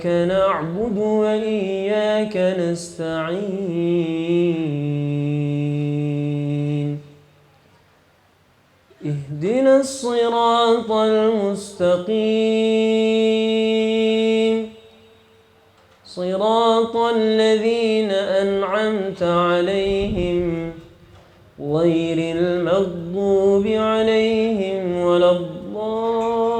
إياك نعبد وإياك نستعين اهدنا الصراط المستقيم صراط الذين أنعمت عليهم غير المغضوب عليهم ولا الضالين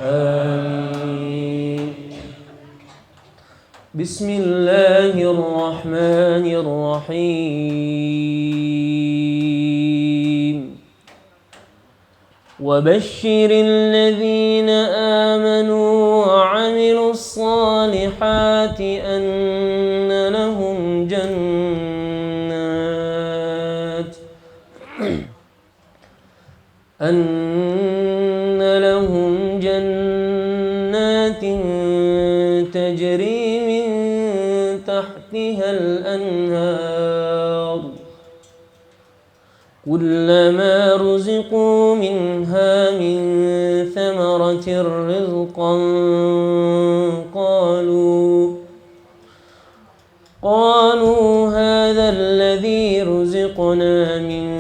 آمين. بسم الله الرحمن الرحيم وبشر الذين آمنوا وعملوا الصالحات أن لهم جنات تجري من تحتها الأنهار كلما رزقوا منها من ثمرة رزقا قالوا هذا الذي رزقنا من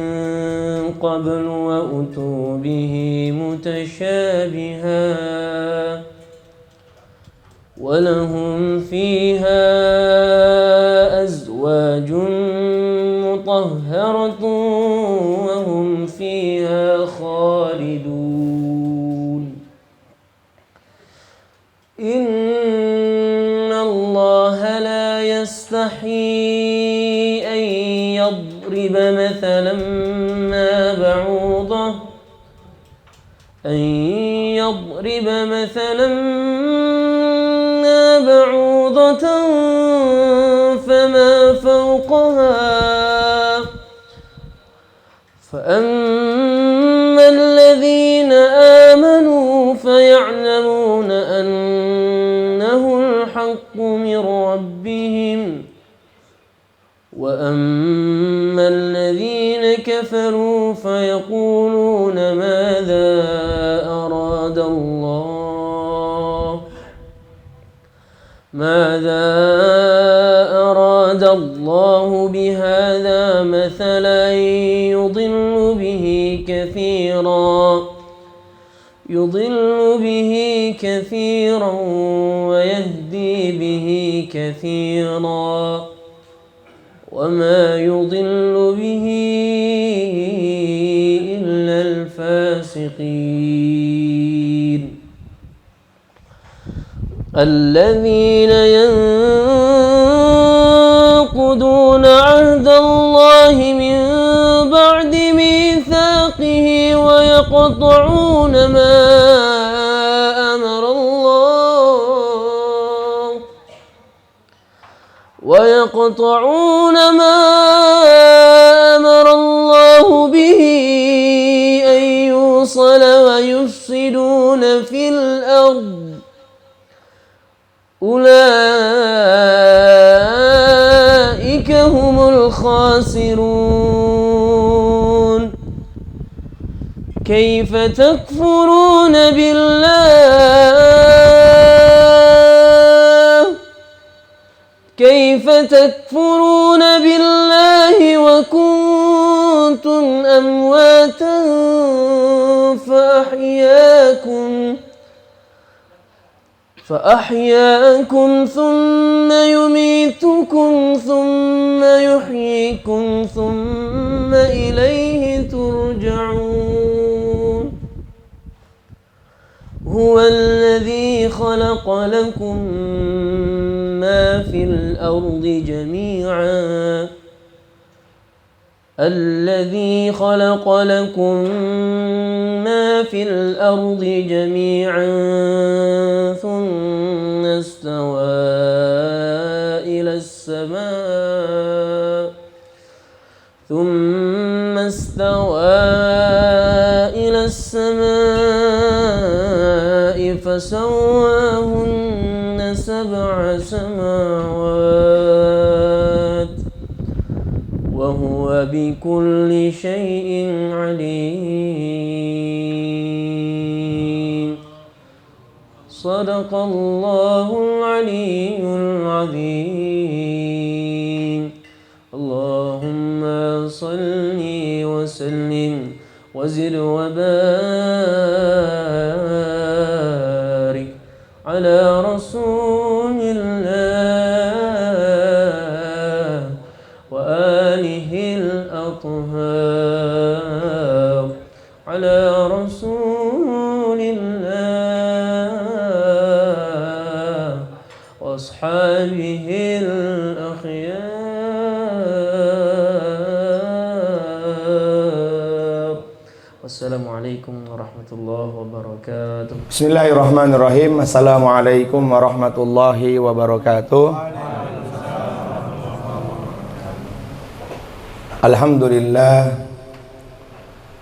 قبل وأتوا به متشابها ولهم فيها أزواج مطهرة وهم فيها خالدون إن الله لا يستحيي أن يضرب مثلا ما بعوضة فما فوقها فأما الذين آمنوا فيعلمون أنه الحق من ربهم وأما الذين كفروا فيقولون ماذا أراد الله بهذا مثلا يضل به كثيرا ويهدي به كثيرا وما يضل به إلا الفاسقين الذين ينقضون عهد الله من بعد ميثاقه ويقطعون ما أمر الله به أن يوصل ويفسدون في الأرض أولئك هم الخاسرون كيف تكفرون بالله وكنتم أمواتا فأحياكم ثم يميتكم ثم يحييكم ثم إليه ترجعون هو الذي خلق لكم ما في الأرض جميعا ثم استوى إلى السماء فسواهن 7 سماوات وهو وبكل شيء عليم. صدق الله العلي العظيم. اللهم صل وسلم وزد وبارك على رسول الله وآله الأطهار على رسول الله وأصحابه الأخيار. والسلام عليكم ورحمة الله وبركاته. Bismillahirrahmanirrahim. Assalamualaikum warahmatullahi wabarakatuh. Alhamdulillah.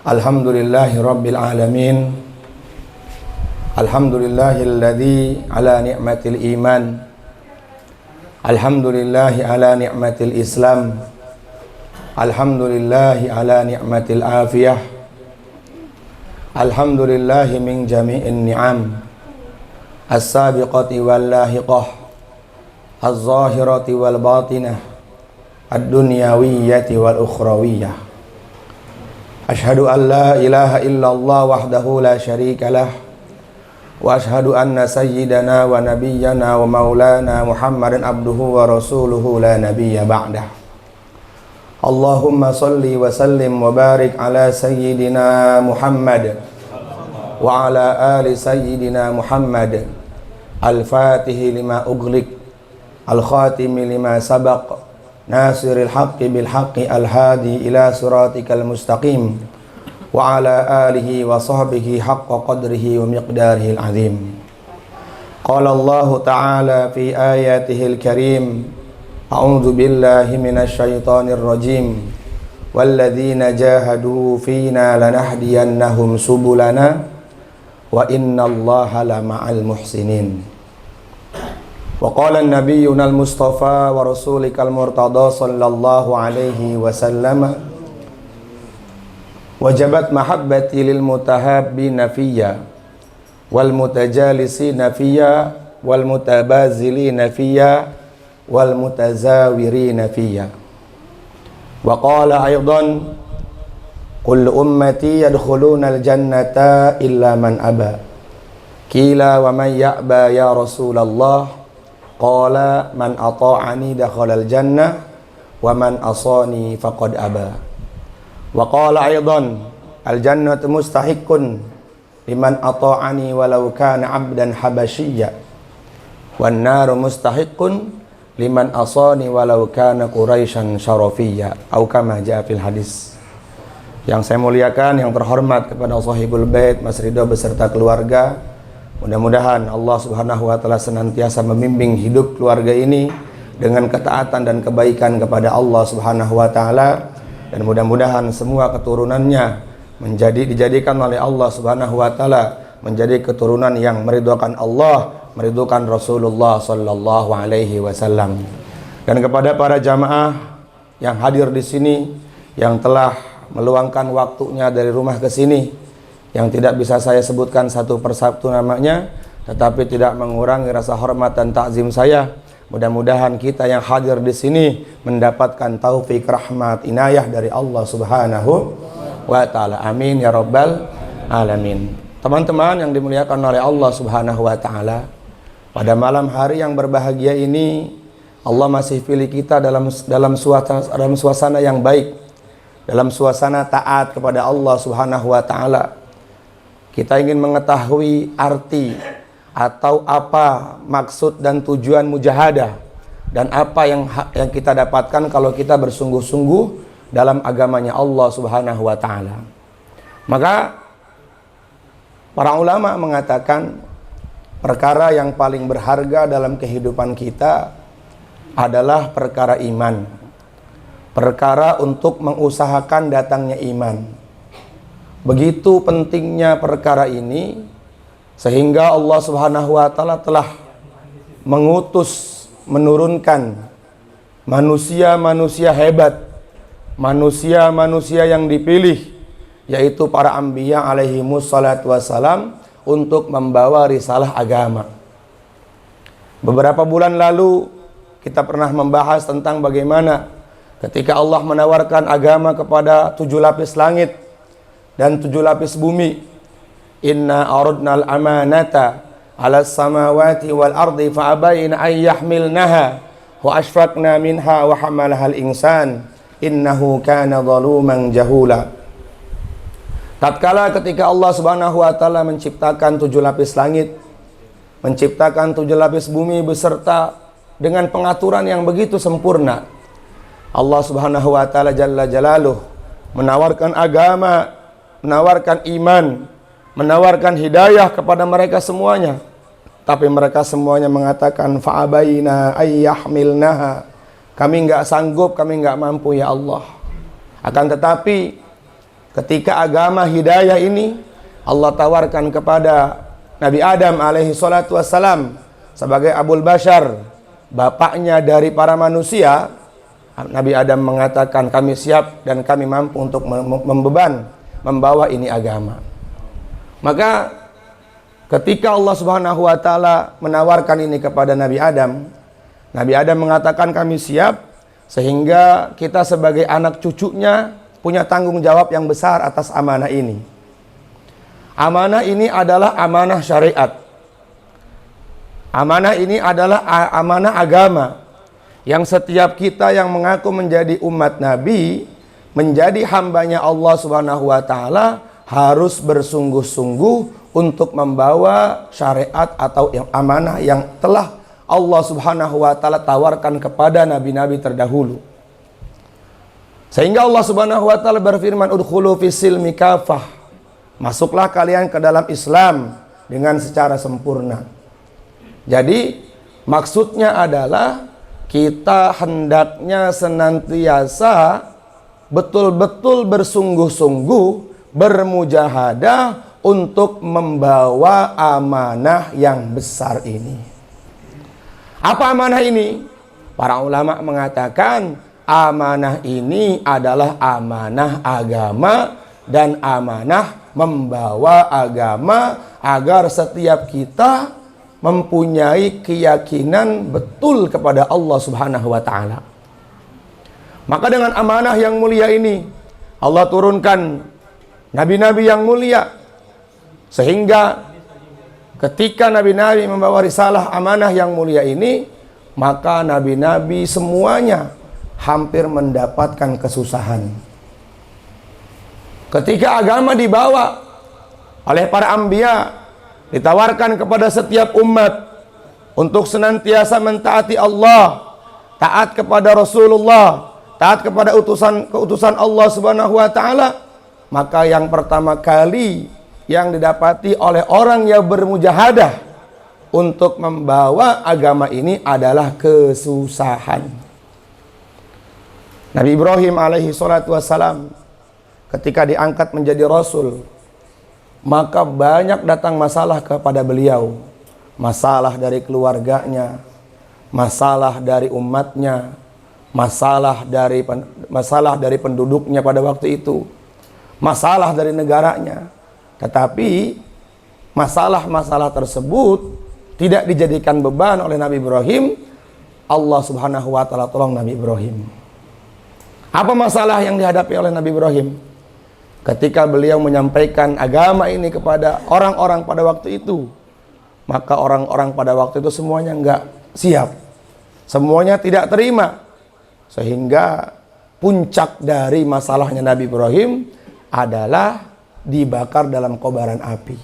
Alhamdulillahi rabbil alamin. Alhamdulillahilladzi ala ni'matil iman. Alhamdulillahi ala ni'matil islam. Alhamdulillahi ala ni'matil afiyah. Alhamdulillahi min jami'in ni'am as-sabiqati wal lahiqah az-zahirati wal batinah ad-dunyawiyyati wal ukhrawiyyah. Ashhadu an la ilaha illallah wahdahu la syarika lah wa ashhadu anna sayyidana wa nabiyyana wa maulana Muhammadan abduhu wa rasuluhu la nabiyya ba'dah. Allahumma salli wa sallim wa barik ala sayyidina Muhammad wa ala ali sayyidina Muhammad al-fatihi lima ughliq al-khatimi lima sabaq nasiril haqqi bil haqqi al-hadi ila siratikal mustaqim wa ala alihi wa sahbihi haqqa qadrihi wa miqdarihi al-azim. Qala Allah ta'ala fi ayatihil karim, a'udzu billahi minasy syaithanir rajim, walladzina jahadu fina lanahdiyannahum subulana wa innallaha lama'al muhsinin. Wa qala an-nabiyyuna al-mustafa wa rasulikal murtada sallallahu alaihi wasallam, wajabat mahabbati lil mutahabbina fiyya wal mutajalisina fiyya wal mutabazilina fiyya wal mutazawirina fiyya. Wa qala aydan, kullu ummati yadkhuluna al-jannata illa man aba. Qila wa man ya'ba ya Rasulullah? Qala man ata'ani dakhala al-jannah wa man asani faqad aba. Wa qala aydan, al-jannatu mustahiqqun liman ata'ani walau kana 'abdan habasyiyya wan naru mustahiqqun liman asani walau kana quraisyan syarafiyya, au kama jaa fil hadis. Yang saya muliakan, yang terhormat kepada sahibul bait Mas Ridho beserta keluarga, mudah-mudahan Allah Subhanahu wa taala senantiasa membimbing hidup keluarga ini dengan ketaatan dan kebaikan kepada Allah Subhanahu wa taala, dan mudah-mudahan semua keturunannya dijadikan oleh Allah Subhanahu wa taala menjadi keturunan yang meridhokan Allah, meridhokan Rasulullah sallallahu alaihi wasallam. Dan kepada para jamaah yang hadir di sini, yang telah meluangkan waktunya dari rumah ke sini, yang tidak bisa saya sebutkan satu persatu namanya, tetapi tidak mengurangi rasa hormat dan takzim saya. Mudah-mudahan kita yang hadir di sini mendapatkan taufik, rahmat, inayah dari Allah Subhanahu wa taala. Amin ya rabbal alamin. Teman-teman yang dimuliakan oleh Allah Subhanahu wa taala, pada malam hari yang berbahagia ini Allah masih pilih kita dalam suasana yang baik, dalam suasana taat kepada Allah Subhanahu wa taala. Kita ingin mengetahui arti atau apa maksud dan tujuan mujahadah, dan apa yang kita dapatkan kalau kita bersungguh-sungguh dalam agamanya Allah Subhanahu wa taala. Maka para ulama mengatakan perkara yang paling berharga dalam kehidupan kita adalah perkara iman. Perkara untuk mengusahakan datangnya iman. Begitu pentingnya perkara ini sehingga Allah Subhanahu wa taala telah mengutus, menurunkan manusia-manusia hebat, manusia-manusia yang dipilih, yaitu para anbiya alaihimus salatu wassalam, untuk membawa risalah agama. Beberapa bulan lalu kita pernah membahas tentang bagaimana ketika Allah menawarkan agama kepada 7 lapis langit dan 7 lapis bumi. Inna aradnal amanata 'alas samawati wal ardi fa abaina ay yahmilnaha wa asfaqna minha wa hamalahal insan innahu kana zaluman jahula. Tatkala ketika Allah Subhanahu wa taala menciptakan 7 lapis langit, menciptakan 7 lapis bumi beserta dengan pengaturan yang begitu sempurna, Allah Subhanahu wa taala jalla jalaluh menawarkan agama, menawarkan iman, menawarkan hidayah kepada mereka semuanya. Tapi mereka semuanya mengatakan fa'abaina ayyahmilnaha. Kami enggak sanggup, kami enggak mampu ya Allah. Akan tetapi ketika agama hidayah ini Allah tawarkan kepada Nabi Adam alaihi salatu wassalam sebagai Abul Bashar, bapaknya dari para manusia, Nabi Adam mengatakan kami siap dan kami mampu untuk membawa ini agama. Maka ketika Allah Subhanahu wa taala menawarkan ini kepada Nabi Adam mengatakan kami siap, sehingga kita sebagai anak cucunya punya tanggung jawab yang besar atas amanah ini. Amanah ini adalah amanah syariat. Amanah ini adalah amanah agama yang setiap kita yang mengaku menjadi umat Nabi, menjadi hambanya Allah Subhanahu wa taala, harus bersungguh-sungguh untuk membawa syariat atau yang amanah yang telah Allah Subhanahu wa taala tawarkan kepada nabi-nabi terdahulu. Sehingga Allah Subhanahu wa taala berfirman, udkhulu fis-silmi kafah. Masuklah kalian ke dalam Islam dengan secara sempurna. Jadi maksudnya adalah kita hendaknya senantiasa betul-betul bersungguh-sungguh, bermujahadah untuk membawa amanah yang besar ini. Apa amanah ini? Para ulama mengatakan amanah ini adalah amanah agama dan amanah membawa agama agar setiap kita mempunyai keyakinan betul kepada Allah Subhanahu wa taala. Maka dengan amanah yang mulia ini Allah turunkan nabi-nabi yang mulia, sehingga ketika nabi-nabi membawa risalah amanah yang mulia ini, maka nabi-nabi semuanya hampir mendapatkan kesusahan. Ketika agama dibawa oleh para anbiya, ditawarkan kepada setiap umat untuk senantiasa mentaati Allah, taat kepada Rasulullah, taat kepada utusan Allah Subhanahu wa taala, maka yang pertama kali yang didapati oleh orang yang bermujahadah untuk membawa agama ini adalah kesusahan. Nabi Ibrahim alaihi salatu wassalam ketika diangkat menjadi rasul, maka banyak datang masalah kepada beliau. Masalah dari keluarganya, masalah dari umatnya, masalah dari penduduknya pada waktu itu, masalah dari negaranya. Tetapi masalah-masalah tersebut tidak dijadikan beban oleh Nabi Ibrahim. Allah Subhanahu wa taala tolong Nabi Ibrahim. Apa masalah yang dihadapi oleh Nabi Ibrahim? Ketika beliau menyampaikan agama ini kepada orang-orang pada waktu itu, maka orang-orang pada waktu itu semuanya enggak siap. Semuanya tidak terima. Sehingga puncak dari masalahnya Nabi Ibrahim adalah dibakar dalam kobaran api.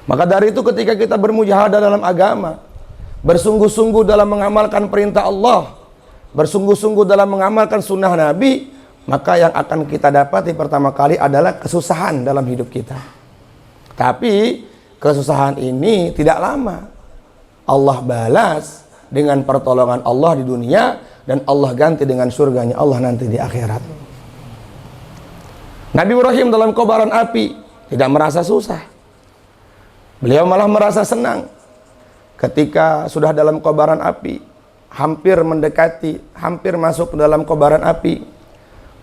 Maka dari itu ketika kita bermujahadah dalam agama, bersungguh-sungguh dalam mengamalkan perintah Allah, bersungguh-sungguh dalam mengamalkan sunnah Nabi, maka yang akan kita dapati pertama kali adalah kesusahan dalam hidup kita. Tapi kesusahan ini tidak lama. Allah balas dengan pertolongan Allah di dunia, dan Allah ganti dengan surganya Allah nanti di akhirat. Nabi Ibrahim dalam kobaran api tidak merasa susah. Beliau malah merasa senang. Ketika sudah dalam kobaran api, hampir mendekati, hampir masuk ke dalam kobaran api,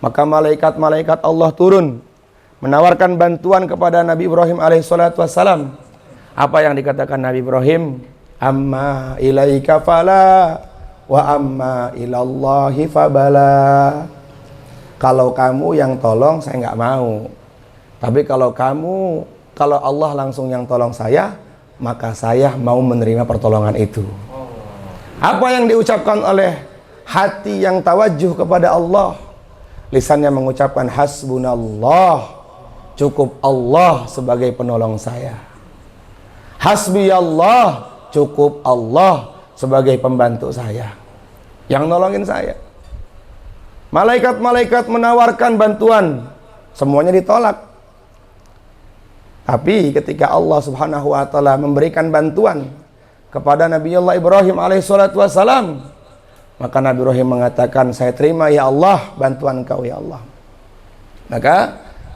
Maka malaikat-malaikat Allah turun menawarkan bantuan kepada Nabi Ibrahim alaihissalatu wassalam. Apa yang dikatakan Nabi Ibrahim? Amma ilaika fala wa amma ilallahi fabala. Kalau kamu yang tolong, saya nggak mau. Tapi kalau Allah langsung yang tolong saya, maka saya mau menerima pertolongan itu. Apa yang diucapkan oleh hati yang tawajuh kepada Allah? Lisannya mengucapkan hasbunallah, cukup Allah sebagai penolong saya. Hasbiyallah, cukup Allah sebagai pembantu saya, yang nolongin saya. Malaikat-malaikat menawarkan bantuan, semuanya ditolak. Tapi ketika Allah Subhanahu wa taala memberikan bantuan kepada Nabiullah Ibrahim alaihissalatu wassalam, maka Nabi Ibrahim mengatakan, saya terima ya Allah bantuan kau ya Allah. Maka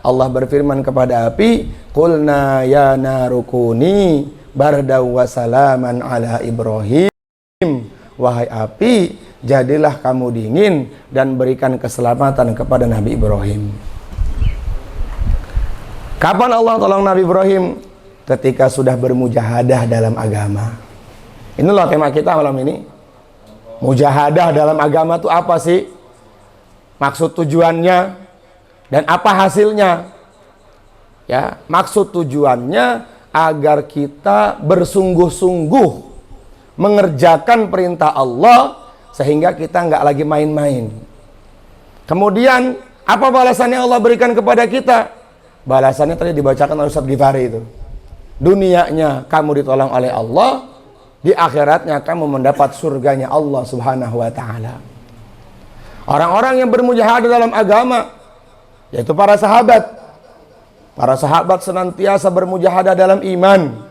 Allah berfirman kepada api, qulna ya narukuni bardaw wa salaman ala Ibrahim. Wahai api, jadilah kamu dingin dan berikan keselamatan kepada Nabi Ibrahim. Kapan Allah tolong Nabi Ibrahim? Ketika sudah bermujahadah dalam agama. Inilah tema kita malam ini. Mujahadah dalam agama itu apa sih? Maksud tujuannya dan apa hasilnya? Ya, maksud tujuannya agar kita bersungguh-sungguh mengerjakan perintah Allah sehingga kita nggak lagi main-main. Kemudian apa balasannya Allah berikan kepada kita? Balasannya tadi dibacakan oleh Ustaz Ghifari itu. Dunianya kamu ditolong oleh Allah, di akhiratnya kamu mendapat surganya Allah Subhanahu wa taala. Orang-orang yang bermujahadah dalam agama, yaitu para sahabat. Para sahabat senantiasa bermujahadah dalam iman.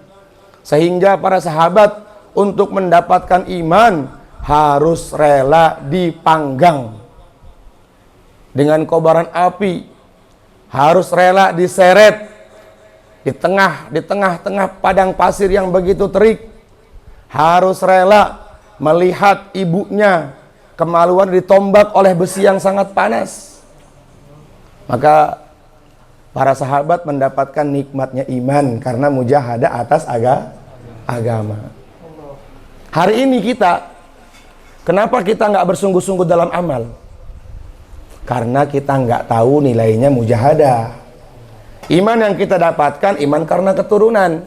Sehingga para sahabat untuk mendapatkan iman harus rela dipanggang dengan kobaran api, harus rela diseret di tengah-tengah padang pasir yang begitu terik, harus rela melihat ibunya kemaluan ditombak oleh besi yang sangat panas. Maka para sahabat mendapatkan nikmatnya iman karena mujahadah atas agama. Hari ini kenapa kita nggak bersungguh-sungguh dalam amal? Karena kita nggak tahu nilainya mujahadah. Iman yang kita dapatkan iman karena keturunan,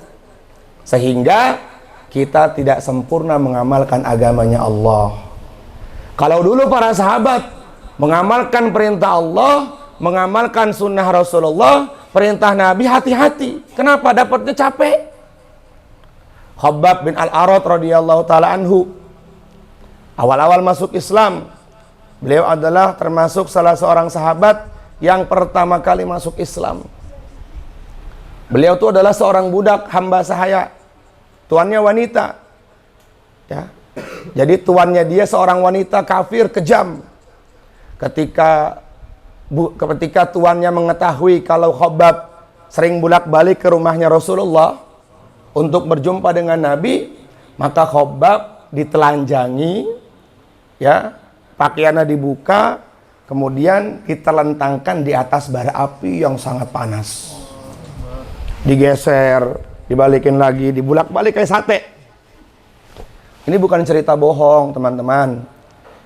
sehingga kita tidak sempurna mengamalkan agamanya Allah. Kalau dulu para sahabat mengamalkan perintah Allah, mengamalkan sunnah Rasulullah, perintah Nabi, hati-hati. Kenapa? Dapatnya capek. Khabbab bin Al-Arat radhiyallahu taala anhu, awal-awal masuk Islam, beliau adalah termasuk salah seorang sahabat yang pertama kali masuk Islam. Beliau itu adalah seorang budak hamba sahaya, tuannya wanita. Ya. Jadi tuannya dia seorang wanita kafir kejam. Ketika tuannya mengetahui kalau Khabbab sering bolak-balik ke rumahnya Rasulullah untuk berjumpa dengan Nabi, maka Khabbab ditelanjangi, ya, pakaiannya dibuka, kemudian ditelentangkan di atas bara api yang sangat panas. Digeser, dibalikin lagi, dibulak-balik kayak sate. Ini bukan cerita bohong, teman-teman.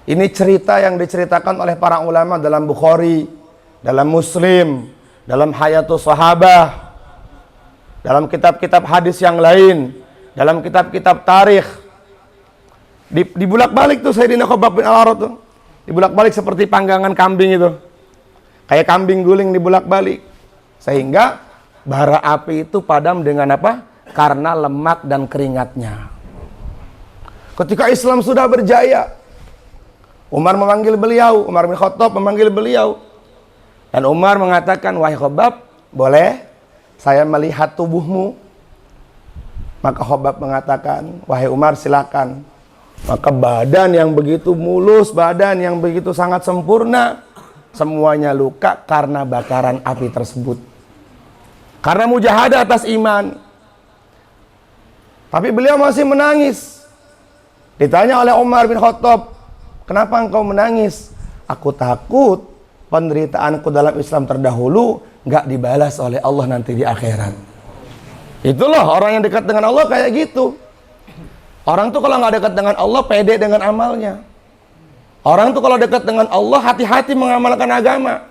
Ini cerita yang diceritakan oleh para ulama dalam Bukhari, dalam Muslim, dalam Hayatus Sahabah, dalam kitab-kitab hadis yang lain, dalam kitab-kitab tarikh. Dibulak-balik tuh Sayyidina Khabbab bin Al-Arat tuh. Dibulak-balik seperti panggangan kambing itu. Kayak kambing guling dibulak-balik. Sehingga bara api itu padam dengan apa? Karena lemak dan keringatnya. Ketika Islam sudah berjaya, Umar memanggil beliau, Umar bin Khattab memanggil beliau. Dan Umar mengatakan, wahai Khabbab, boleh saya melihat tubuhmu? Maka Khabbab mengatakan, wahai Umar, silakan. Maka badan yang begitu mulus, badan yang begitu sangat sempurna, semuanya luka karena bakaran api tersebut. Karena mujahadah atas iman. Tapi beliau masih menangis. Ditanya oleh Umar bin Khattab, kenapa engkau menangis? Aku takut penderitaanku dalam Islam terdahulu nggak dibalas oleh Allah nanti di akhirat. Itulah orang yang dekat dengan Allah kayak gitu. Orang tuh kalau nggak dekat dengan Allah pede dengan amalnya. Orang tuh kalau dekat dengan Allah hati-hati mengamalkan agama.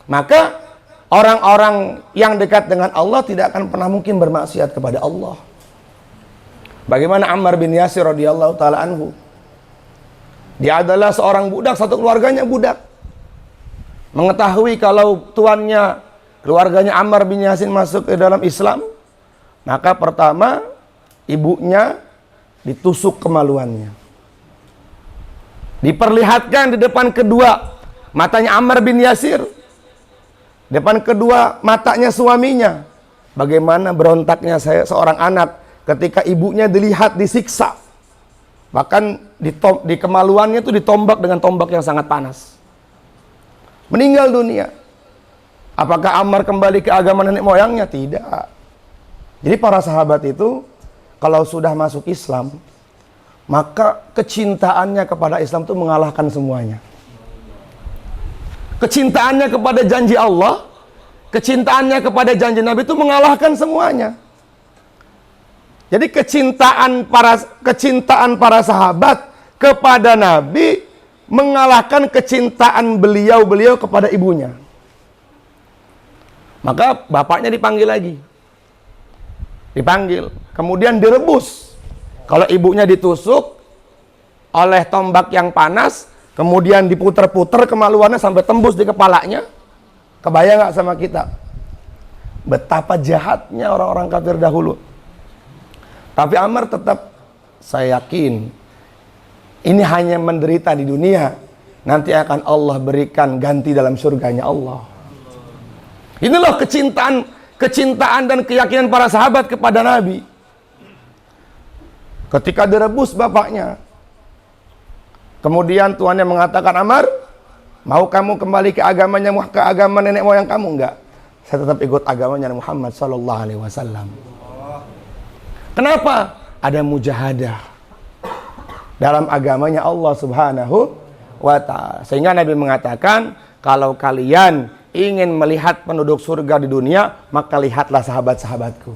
Maka orang-orang yang dekat dengan Allah tidak akan pernah mungkin bermaksiat kepada Allah. Bagaimana Ammar bin Yasir radhiyallahu taala anhu? Dia adalah seorang budak, satu keluarganya budak. Mengetahui kalau tuannya, keluarganya Ammar bin Yasir masuk ke dalam Islam, maka pertama ibunya ditusuk kemaluannya. Diperlihatkan di depan kedua matanya Ammar bin Yasir, depan kedua matanya suaminya, bagaimana berontaknya seorang anak ketika ibunya dilihat disiksa. Bahkan di kemaluannya itu ditombak dengan tombak yang sangat panas. Meninggal dunia. Apakah Ammar kembali ke agama nenek moyangnya? Tidak. Jadi para sahabat itu kalau sudah masuk Islam, maka kecintaannya kepada Islam itu mengalahkan semuanya. Kecintaannya kepada janji Allah, kecintaannya kepada janji Nabi itu mengalahkan semuanya. Jadi kecintaan para sahabat kepada Nabi mengalahkan kecintaan beliau kepada ibunya. Maka bapaknya dipanggil lagi. Dipanggil, kemudian direbus. Kalau ibunya ditusuk oleh tombak yang panas, kemudian diputer-puter kemaluannya sampai tembus di kepalanya. Kebayang gak sama kita? Betapa jahatnya orang-orang kafir dahulu. Tapi Ammar tetap, saya yakin ini hanya menderita di dunia, nanti akan Allah berikan ganti dalam surganya Allah. Inilah kecintaan dan keyakinan para sahabat kepada Nabi. Ketika direbus bapaknya, kemudian tuannya mengatakan, Ammar, mau kamu kembali ke agama nenek moyang kamu? Enggak, saya tetap ikut agamanya Muhammad sallallahu alaihi wasallam. Kenapa? Ada mujahadah dalam agamanya Allah subhanahu wa ta'ala. Sehingga Nabi mengatakan, kalau kalian ingin melihat penduduk surga di dunia, maka lihatlah sahabat-sahabatku.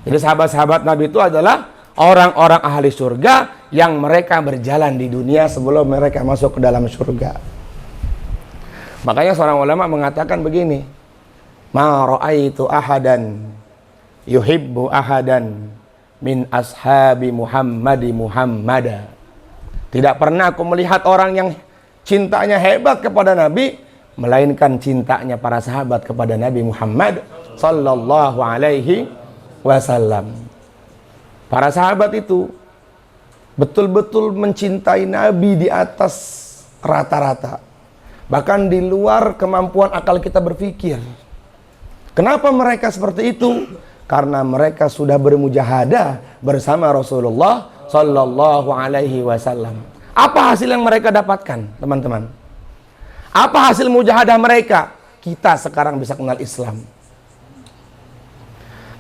Jadi sahabat-sahabat Nabi itu adalah orang-orang ahli surga yang mereka berjalan di dunia sebelum mereka masuk ke dalam surga. Makanya seorang ulama mengatakan begini, ma ra'aitu ahadan yuhibbu ahadan min ashabi Muhammada. Tidak pernah aku melihat orang yang cintanya hebat kepada Nabi, melainkan cintanya para sahabat kepada Nabi Muhammad sallallahu alaihi wasallam. Para sahabat itu betul-betul mencintai Nabi di atas rata-rata, bahkan di luar kemampuan akal kita berpikir. Kenapa mereka seperti itu? Karena mereka sudah bermujahadah bersama Rasulullah sallallahu alaihi wasallam. Apa hasil yang mereka dapatkan, teman-teman? Apa hasil mujahadah mereka? Kita sekarang bisa kenal Islam.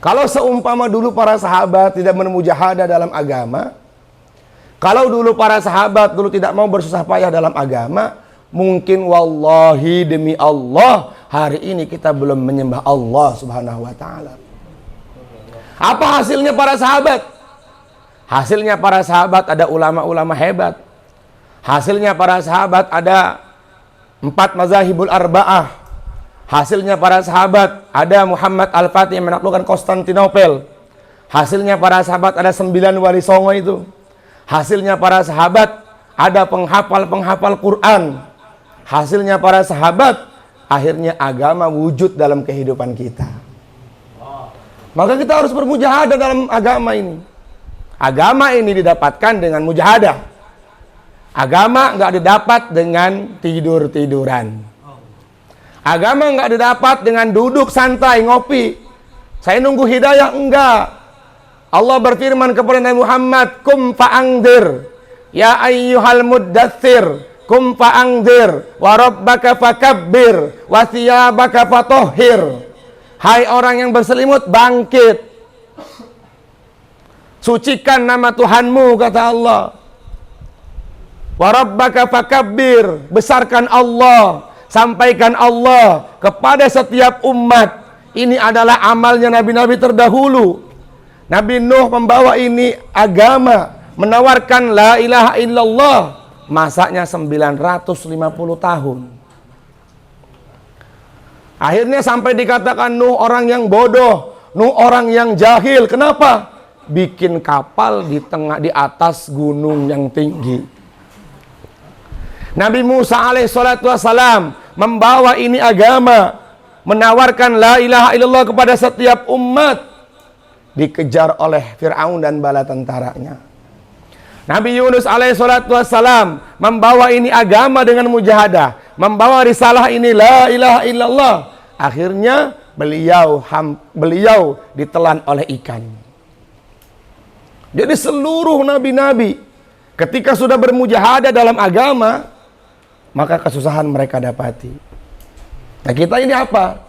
Kalau seumpama dulu para sahabat tidak bermujahadah dalam agama, kalau dulu para sahabat dulu tidak mau bersusah payah dalam agama, mungkin wallahi demi Allah, hari ini kita belum menyembah Allah subhanahu wa ta'ala. Apa hasilnya para sahabat? Hasilnya para sahabat ada ulama-ulama hebat. Hasilnya para sahabat ada 4 mazahibul arba'ah. Hasilnya para sahabat ada Muhammad Al-Fatih yang menaklukkan Konstantinopel. Hasilnya para sahabat ada 9 wali songo itu. Hasilnya para sahabat ada penghafal Quran. Hasilnya para sahabat akhirnya agama wujud dalam kehidupan kita. Maka kita harus bermujahadah dalam agama ini. Agama ini didapatkan dengan mujahadah. Agama nggak didapat dengan tidur-tiduran. Agama nggak didapat dengan duduk santai, ngopi. Saya nunggu hidayah, enggak. Allah berfirman kepada Nabi Muhammad, kum fa'angdir. Ya ayyuhal muddathir, kum fa'angdir. Wa rabbaka fakabbir. Wa thiyabaka fatohhir. Hai orang yang berselimut, bangkit. Sucikan nama Tuhanmu, kata Allah. Wa rabbaka fakabbir, besarkan Allah. sampaikan Allah kepada setiap umat. Ini adalah amalnya nabi-nabi terdahulu. Nabi Nuh membawa ini agama, menawarkan la ilaha illallah. Masaknya 950 tahun. Akhirnya sampai dikatakan Nuh orang yang bodoh, Nuh orang yang jahil. Kenapa? Bikin kapal di atas gunung yang tinggi. Nabi Musa alaihissalatu wassalam membawa ini agama, menawarkan la ilaha illallah kepada setiap umat. Dikejar oleh Fir'aun dan bala tentaranya. Nabi Yunus alaihissalatu wassalam membawa ini agama dengan mujahadah, membawa risalah ini la ilaha illallah. Akhirnya beliau ditelan oleh ikan. Jadi seluruh nabi-nabi ketika sudah bermujahadah dalam agama, maka kesusahan mereka dapati. Nah, kita ini apa?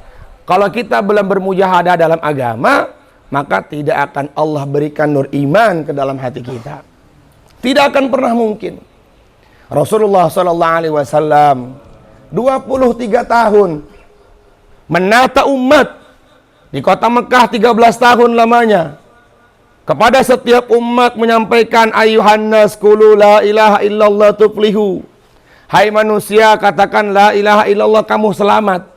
Kalau kita belum bermujahadah dalam agama, maka tidak akan Allah berikan nur iman ke dalam hati kita. Tidak akan pernah mungkin. Rasulullah SAW 23 tahun menata umat di kota Mekah, 13 tahun lamanya. Kepada setiap umat menyampaikan ayuhan nas qulu la ilaha illallah tuflihu. Hai manusia, katakan la ilaha illallah, kamu selamat.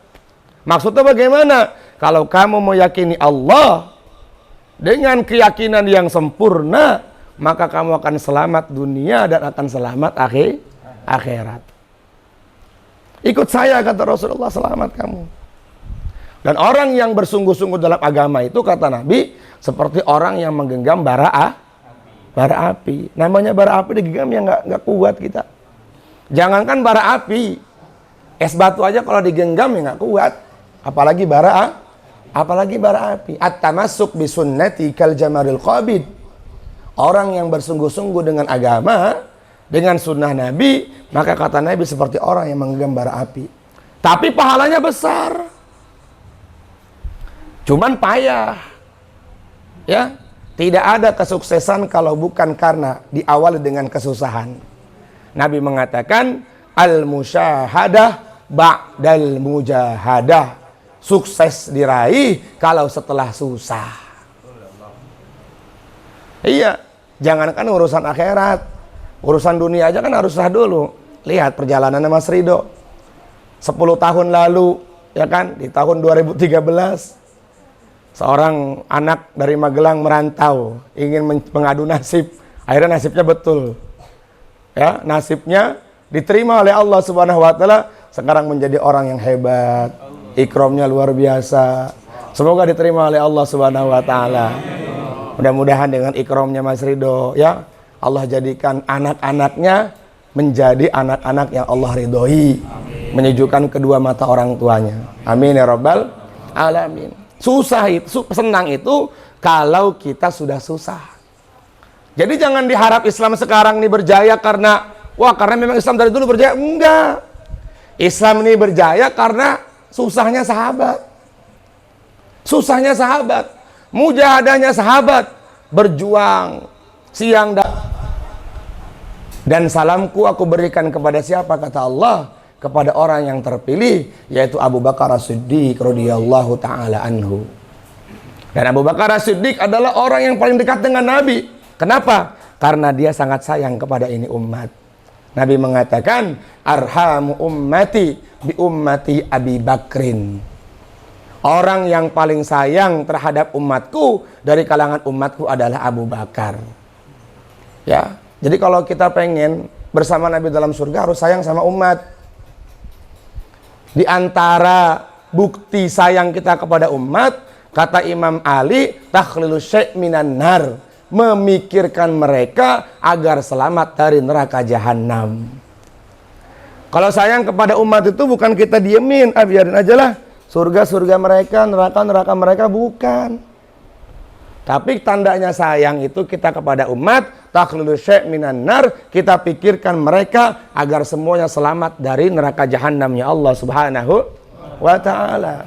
Maksudnya bagaimana? Kalau kamu meyakini Allah dengan keyakinan yang sempurna, maka kamu akan selamat dunia dan akan selamat akhirat. Ikut saya, kata Rasulullah, selamat kamu. Dan orang yang bersungguh-sungguh dalam agama itu, kata Nabi, seperti orang yang menggenggam bara api. Namanya bara api digenggam yang nggak kuat kita. Jangankan bara api, es batu aja kalau digenggam ya nggak kuat. Apalagi bara api. At-tamassuk bi sunnati kal jamaril qabid. Orang yang bersungguh-sungguh dengan agama, dengan sunnah Nabi, maka kata Nabi seperti orang yang menggenggam bara api. Tapi pahalanya besar. Cuman payah. Ya, tidak ada kesuksesan kalau bukan karena diawali dengan kesusahan. Nabi mengatakan al-musyahadah ba'dal mujahadah. Sukses diraih kalau setelah susah. Iya, jangankan urusan akhirat, urusan dunia aja kan harus susah dulu. Lihat perjalanannya Mas Rido 10 tahun lalu, ya kan, di tahun 2013 seorang anak dari Magelang merantau, ingin mengadu nasib. Akhirnya nasibnya betul. Ya, nasibnya diterima oleh Allah Subhanahu wa taala, sekarang menjadi orang yang hebat. Ikromnya luar biasa. Semoga diterima oleh Allah Subhanahu wa taala. Mudah-mudahan dengan ikromnya Mas Rido, ya, Allah jadikan anak-anaknya menjadi anak-anak yang Allah ridhoi, menyejukkan kedua mata orang tuanya. Amin ya rabbal alamin. Susah itu, senang itu kalau kita sudah susah. Jadi jangan diharap Islam sekarang ini berjaya karena memang Islam dari dulu berjaya. Enggak. Islam ini berjaya karena susahnya sahabat. Susahnya sahabat, mujahadahnya sahabat, berjuang siang dan salamku aku berikan kepada siapa, kata Allah, kepada orang yang terpilih, yaitu Abu Bakar As-Siddiq radhiyallahu taala anhu. Dan Abu Bakar As-Siddiq adalah orang yang paling dekat dengan Nabi. Kenapa? Karena dia sangat sayang kepada ini umat. Nabi mengatakan, arhamu ummati bi ummati Abi Bakrin. Orang yang paling sayang terhadap umatku dari kalangan umatku adalah Abu Bakar. Ya, jadi kalau kita pengen bersama Nabi dalam surga harus sayang sama umat. Di antara bukti sayang kita kepada umat, kata Imam Ali, takhlilu syai' minan nar, memikirkan mereka agar selamat dari neraka jahanam. Kalau sayang kepada umat itu bukan kita diemin, biarin aja lah, surga mereka, neraka mereka, bukan. Tapi tandanya sayang itu kita kepada umat, takhlilu syai' minan nar, kita pikirkan mereka agar semuanya selamat dari neraka jahanamnya Allah Subhanahu wa taala.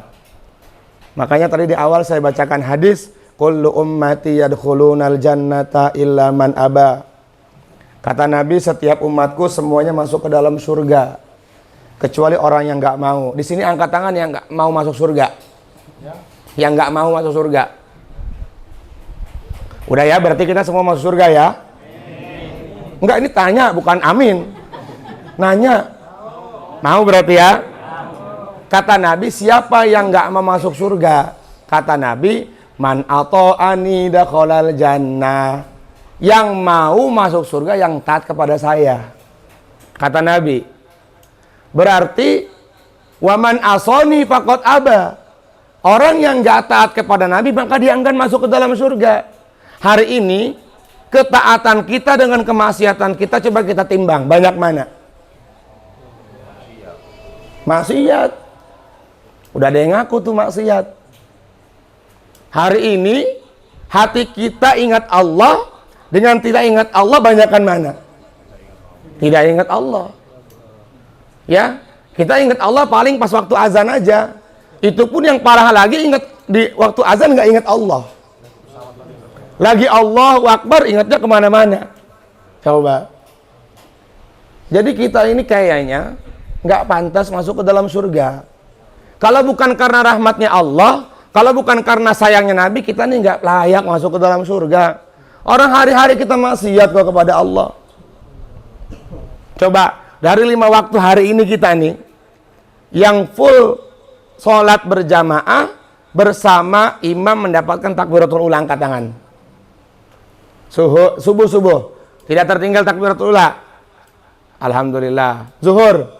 Makanya tadi di awal saya bacakan hadis, kullu ummati yadkhulunal jannata illa man aba. Kata Nabi, setiap umatku semuanya masuk ke dalam surga kecuali orang yang nggak mau. Di sini angkat tangan yang nggak mau masuk surga. Yang nggak mau masuk surga. Udah ya, berarti kita semua masuk surga ya? Enggak, ini tanya bukan amin. Nanya. Mau berarti ya? Kata Nabi, siapa yang nggak mau masuk surga? Kata Nabi, man ata'ani dakhalal jannah. Yang mau masuk surga yang taat kepada saya. Kata Nabi. Berarti waman asoni faqad aba. Orang yang nggak taat kepada Nabi maka dia enggan masuk ke dalam surga. Hari ini ketaatan kita dengan kemaksiatan kita coba kita timbang, banyak mana? Maksiat. Udah ada yang ngaku tuh maksiat. Hari ini hati kita ingat Allah dengan tidak ingat Allah banyakkan mana? Tidak ingat Allah. Ya, kita ingat Allah paling pas waktu azan aja. Itu pun yang parah lagi ingat di waktu azan nggak ingat Allah. Lagi Allahu Akbar ingatnya kemana-mana. Coba. Jadi kita ini kayaknya nggak pantas masuk ke dalam surga. Kalau bukan karena rahmatnya Allah, kalau bukan karena sayangnya Nabi, kita ini nggak layak masuk ke dalam surga. Orang hari-hari kita maksiat kok kepada Allah. Coba dari 5 waktu hari ini kita nih yang full sholat berjamaah bersama imam mendapatkan takbiratul ula, angkat tangan. Subuh tidak tertinggal takbiratul ula. Alhamdulillah. Zuhur,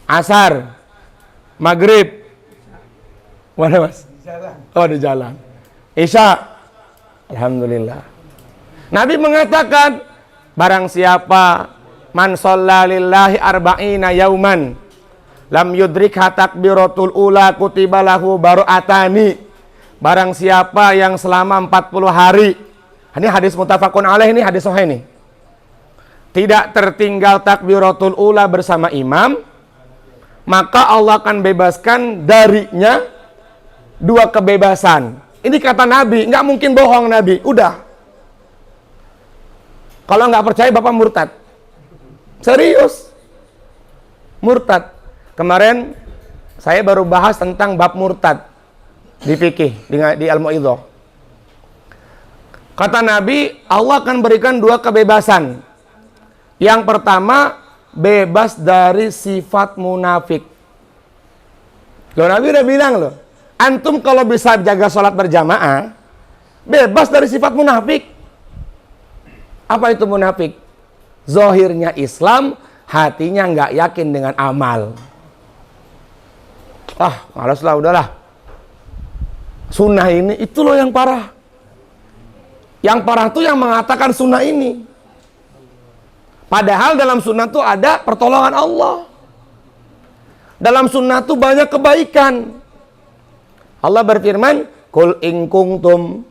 asar, maghrib. Mana mas? Oh di jalan. Isya. Alhamdulillah. Nabi mengatakan barang siapa man shalla lillahi arba'ina yauman lam yudrikha takbiratul ula kutiba lahu baru'atani. Barang siapa yang selama 40 hari, ini hadis muttafaqun alaih, ini hadis sahih nih, tidak tertinggal takbiratul ula bersama imam, maka Allah akan bebaskan darinya 2 kebebasan. Ini kata Nabi, nggak mungkin bohong Nabi. Udah. Kalau nggak percaya Bapak murtad. Serius. Murtad. Kemarin saya baru bahas tentang bab murtad di fikih, di Al-Mu'idhah. Kata Nabi, Allah akan berikan 2 kebebasan. Yang pertama, bebas dari sifat munafik. Loh, Nabi udah bilang loh, antum kalau bisa jaga sholat berjamaah, bebas dari sifat munafik. Apa itu munafik? Zohirnya Islam, hatinya nggak yakin dengan amal. Malas lah, udahlah. Sunnah ini, itu loh yang parah. Yang parah tuh yang mengatakan sunnah ini. Padahal dalam sunnah tuh ada pertolongan Allah. Dalam sunnah tuh banyak kebaikan. Allah berfirman, "Qul in kuntum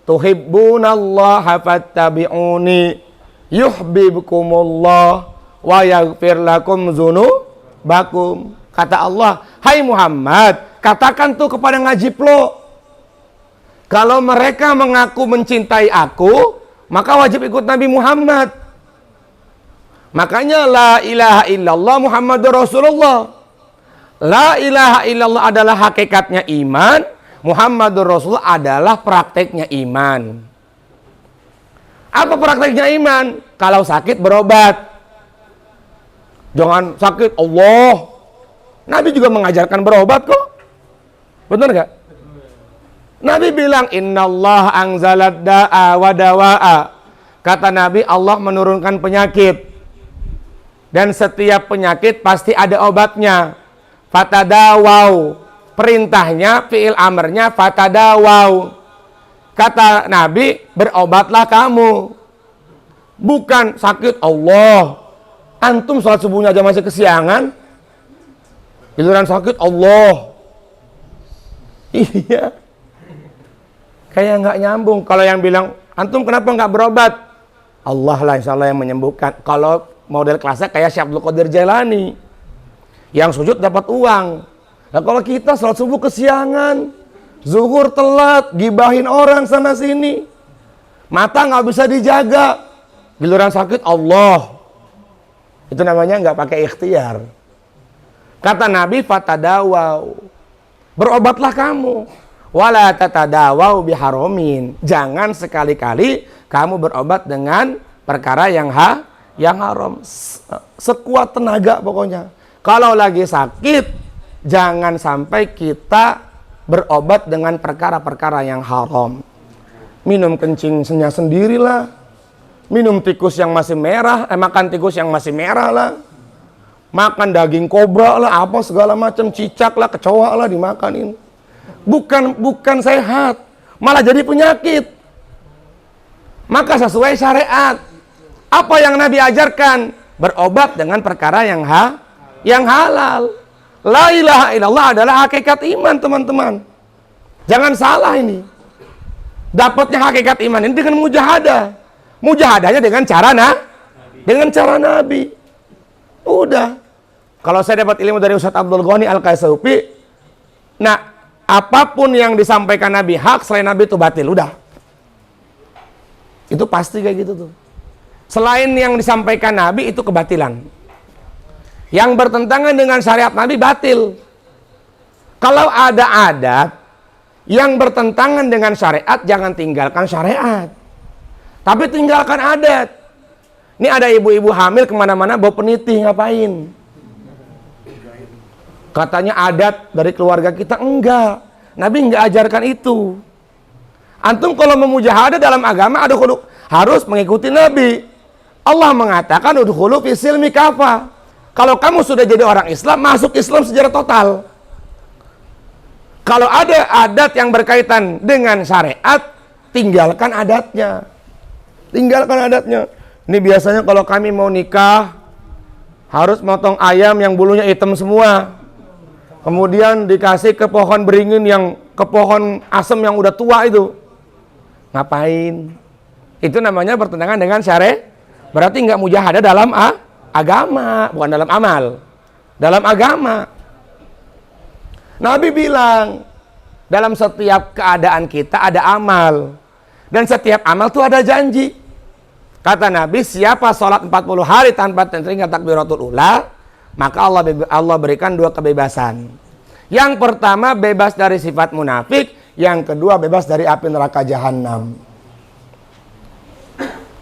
tuhibbunallaha fattabi'uni yuhibbukumullah wa yaghfir lakum dzunubakum." Kata Allah, "Hai Muhammad, katakan tuh kepada ngajiplo, kalau mereka mengaku mencintai aku, maka wajib ikut Nabi Muhammad." Makanya la ilaha illallah Muhammadur Rasulullah. La ilaha illallah adalah hakikatnya iman, Muhammadur Rasulullah adalah prakteknya iman. Apa prakteknya iman? Kalau sakit berobat. Jangan sakit, Allah. Nabi juga mengajarkan berobat kok. Benar nggak? Nabi bilang, innallaha anzalad da'a wa dawa'a. Kata Nabi, Allah menurunkan penyakit. Dan setiap penyakit pasti ada obatnya. Fatadawau. Perintahnya, fi'il amarnya fatadawau. Kata Nabi, berobatlah kamu. Bukan sakit, Allah. Antum sholat subuhnya aja masih kesiangan. Giliran sakit, Allah. Iya. Kayak nggak nyambung. Kalau yang bilang, antum kenapa nggak berobat? Allah lah insya Allah yang menyembuhkan. Kalau model kelasnya kayak Syekh Abdul Qadir Jailani, yang sujud dapat uang. Nah kalau kita sholat subuh kesiangan, zuhur telat, gibahin orang sana sini, mata nggak bisa dijaga, giliran sakit Allah. Itu namanya nggak pakai ikhtiar. Kata Nabi, fatadawau, berobatlah kamu. Wala tatadawau biharomin, jangan sekali-kali kamu berobat dengan perkara yang haram. Sekuat tenaga pokoknya. Kalau lagi sakit, jangan sampai kita berobat dengan perkara-perkara yang haram. Minum kencingnya sendirilah, minum tikus yang masih merah, makan tikus yang masih merah lah, makan daging kobra lah, apa segala macam, cicak lah, kecoa lah dimakanin. Bukan sehat, malah jadi penyakit. Maka sesuai syariat, apa yang Nabi ajarkan, berobat dengan perkara yang halal. La ilaha illallah adalah hakikat iman, teman-teman. Jangan salah ini. Dapatnya hakikat iman ini dengan mujahadah. Mujahadahnya dengan cara Nabi. Udah. Kalau saya dapat ilmu dari Ustaz Abdul Ghani Al-Kasyufi, nah, apapun yang disampaikan Nabi hak, selain Nabi itu batil. Udah. Itu pasti kayak gitu tuh. Selain yang disampaikan Nabi itu kebatilan. Yang bertentangan dengan syariat Nabi batil. Kalau ada adat yang bertentangan dengan syariat, jangan tinggalkan syariat, tapi tinggalkan adat. Ini ada ibu-ibu hamil kemana-mana bawa peniti, ngapain? Katanya adat dari keluarga kita. Enggak, Nabi enggak ajarkan itu. Antum kalau memujahadah dalam agama harus mengikuti Nabi. Allah mengatakan udkhulu fi silmi kafah. Kalau kamu sudah jadi orang Islam, masuk Islam secara total. Kalau ada adat yang berkaitan dengan syariat, tinggalkan adatnya. Tinggalkan adatnya. Ini biasanya kalau kami mau nikah, harus motong ayam yang bulunya hitam semua. Kemudian dikasih ke pohon beringin ke pohon asem yang udah tua itu. Ngapain? Itu namanya bertentangan dengan syariat. Berarti nggak mujahadah dalam agama, bukan dalam amal. Dalam agama. Nabi bilang, dalam setiap keadaan kita ada amal. Dan setiap amal itu ada janji. Kata Nabi, siapa sholat 40 hari tanpa teringat takbiratul ula, maka Allah berikan 2 kebebasan. Yang pertama, bebas dari sifat munafik. Yang kedua, bebas dari api neraka jahanam.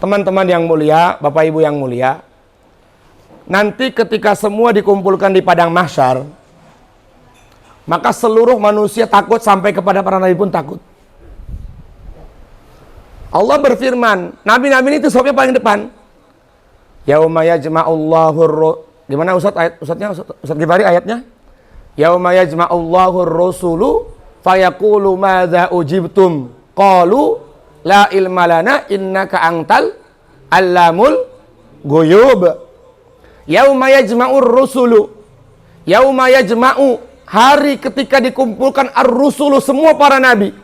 Teman-teman yang mulia, Bapak Ibu yang mulia, nanti ketika semua dikumpulkan di padang mahsyar, maka seluruh manusia takut, sampai kepada para nabi pun takut. Allah berfirman, nabi-nabi itu sopnya paling depan. Yauma yajma'ullahu gimana Ustaznya Ustaz Gibari ayatnya? Yauma yajma'ullahu ar-rusulu fayaqulu madza ujibtum qalu la ilma lana innaka antal allamul ghuyub. Yauma yajma'ur rusulu, yauma yajma'u, hari ketika dikumpulkan ar-rusulu, semua para nabi.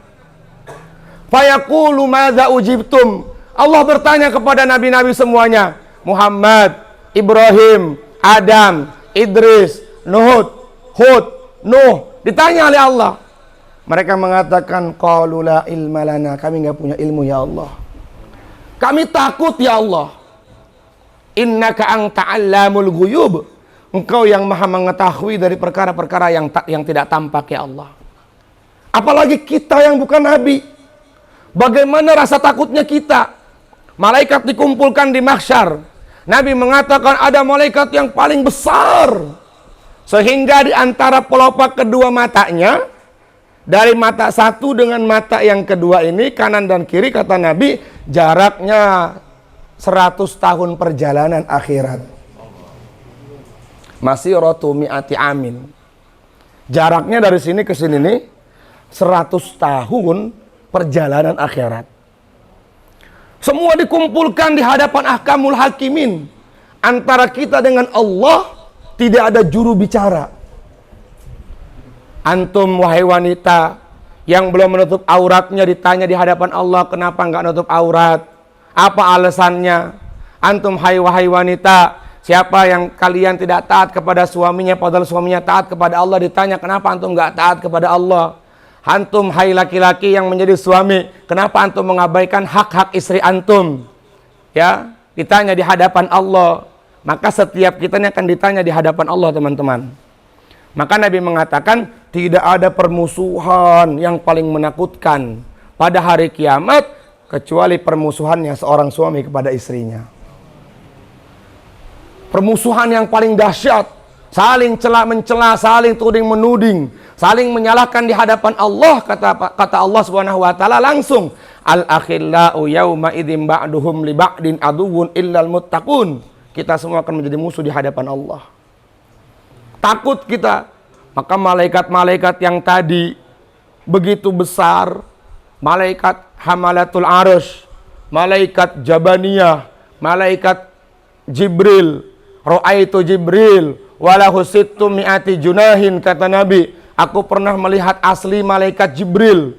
Fayaqulu madza ujibtum, Allah bertanya kepada nabi-nabi semuanya, Muhammad, Ibrahim, Adam, Idris, Nuh, Hud, Nuh, ditanya oleh Allah. Mereka mengatakan qalu la ilma lana, kami enggak punya ilmu ya Allah. Kami takut ya Allah. Innaka anta allamul ghuyub, engkau yang maha mengetahui dari perkara-perkara yang tidak tampak ya Allah. Apalagi kita yang bukan nabi. Bagaimana rasa takutnya kita? Malaikat dikumpulkan di mahsyar. Nabi mengatakan ada malaikat yang paling besar, sehingga di antara pelopak kedua matanya, dari mata satu dengan mata yang kedua ini, kanan dan kiri, kata Nabi, jaraknya 100 tahun perjalanan akhirat. Masiratu mi'ati amin. Jaraknya dari sini ke sini nih 100 tahun perjalanan akhirat. Semua dikumpulkan di hadapan ahkamul hakimin. Antara kita dengan Allah tidak ada juru bicara. Antum wahai wanita yang belum menutup auratnya ditanya di hadapan Allah, kenapa nggak nutup aurat? Apa alasannya? Antum wahai wanita, siapa yang kalian tidak taat kepada suaminya padahal suaminya taat kepada Allah, ditanya kenapa antum nggak taat kepada Allah? Antum hai laki-laki yang menjadi suami, kenapa antum mengabaikan hak-hak istri antum? Ya, ditanya di hadapan Allah. Maka setiap kita ini akan ditanya di hadapan Allah, teman-teman. Maka Nabi mengatakan tidak ada permusuhan yang paling menakutkan pada hari kiamat kecuali permusuhannya seorang suami kepada istrinya. Permusuhan yang paling dahsyat, saling cela-mencela, saling tuding-menuding, saling menyalahkan di hadapan Allah. Kata Allah Subhanahu wa taala langsung, al-akhillau yauma idzin ba'duhum li ba'din aduwwun illal muttaqun. Kita semua akan menjadi musuh di hadapan Allah. Takut kita. Maka malaikat-malaikat yang tadi begitu besar, malaikat hamalatul arsh, malaikat jabaniyah, malaikat Jibril, ra'aitu Jibril walahu sittu mi'ati junahin, kata Nabi, aku pernah melihat asli malaikat Jibril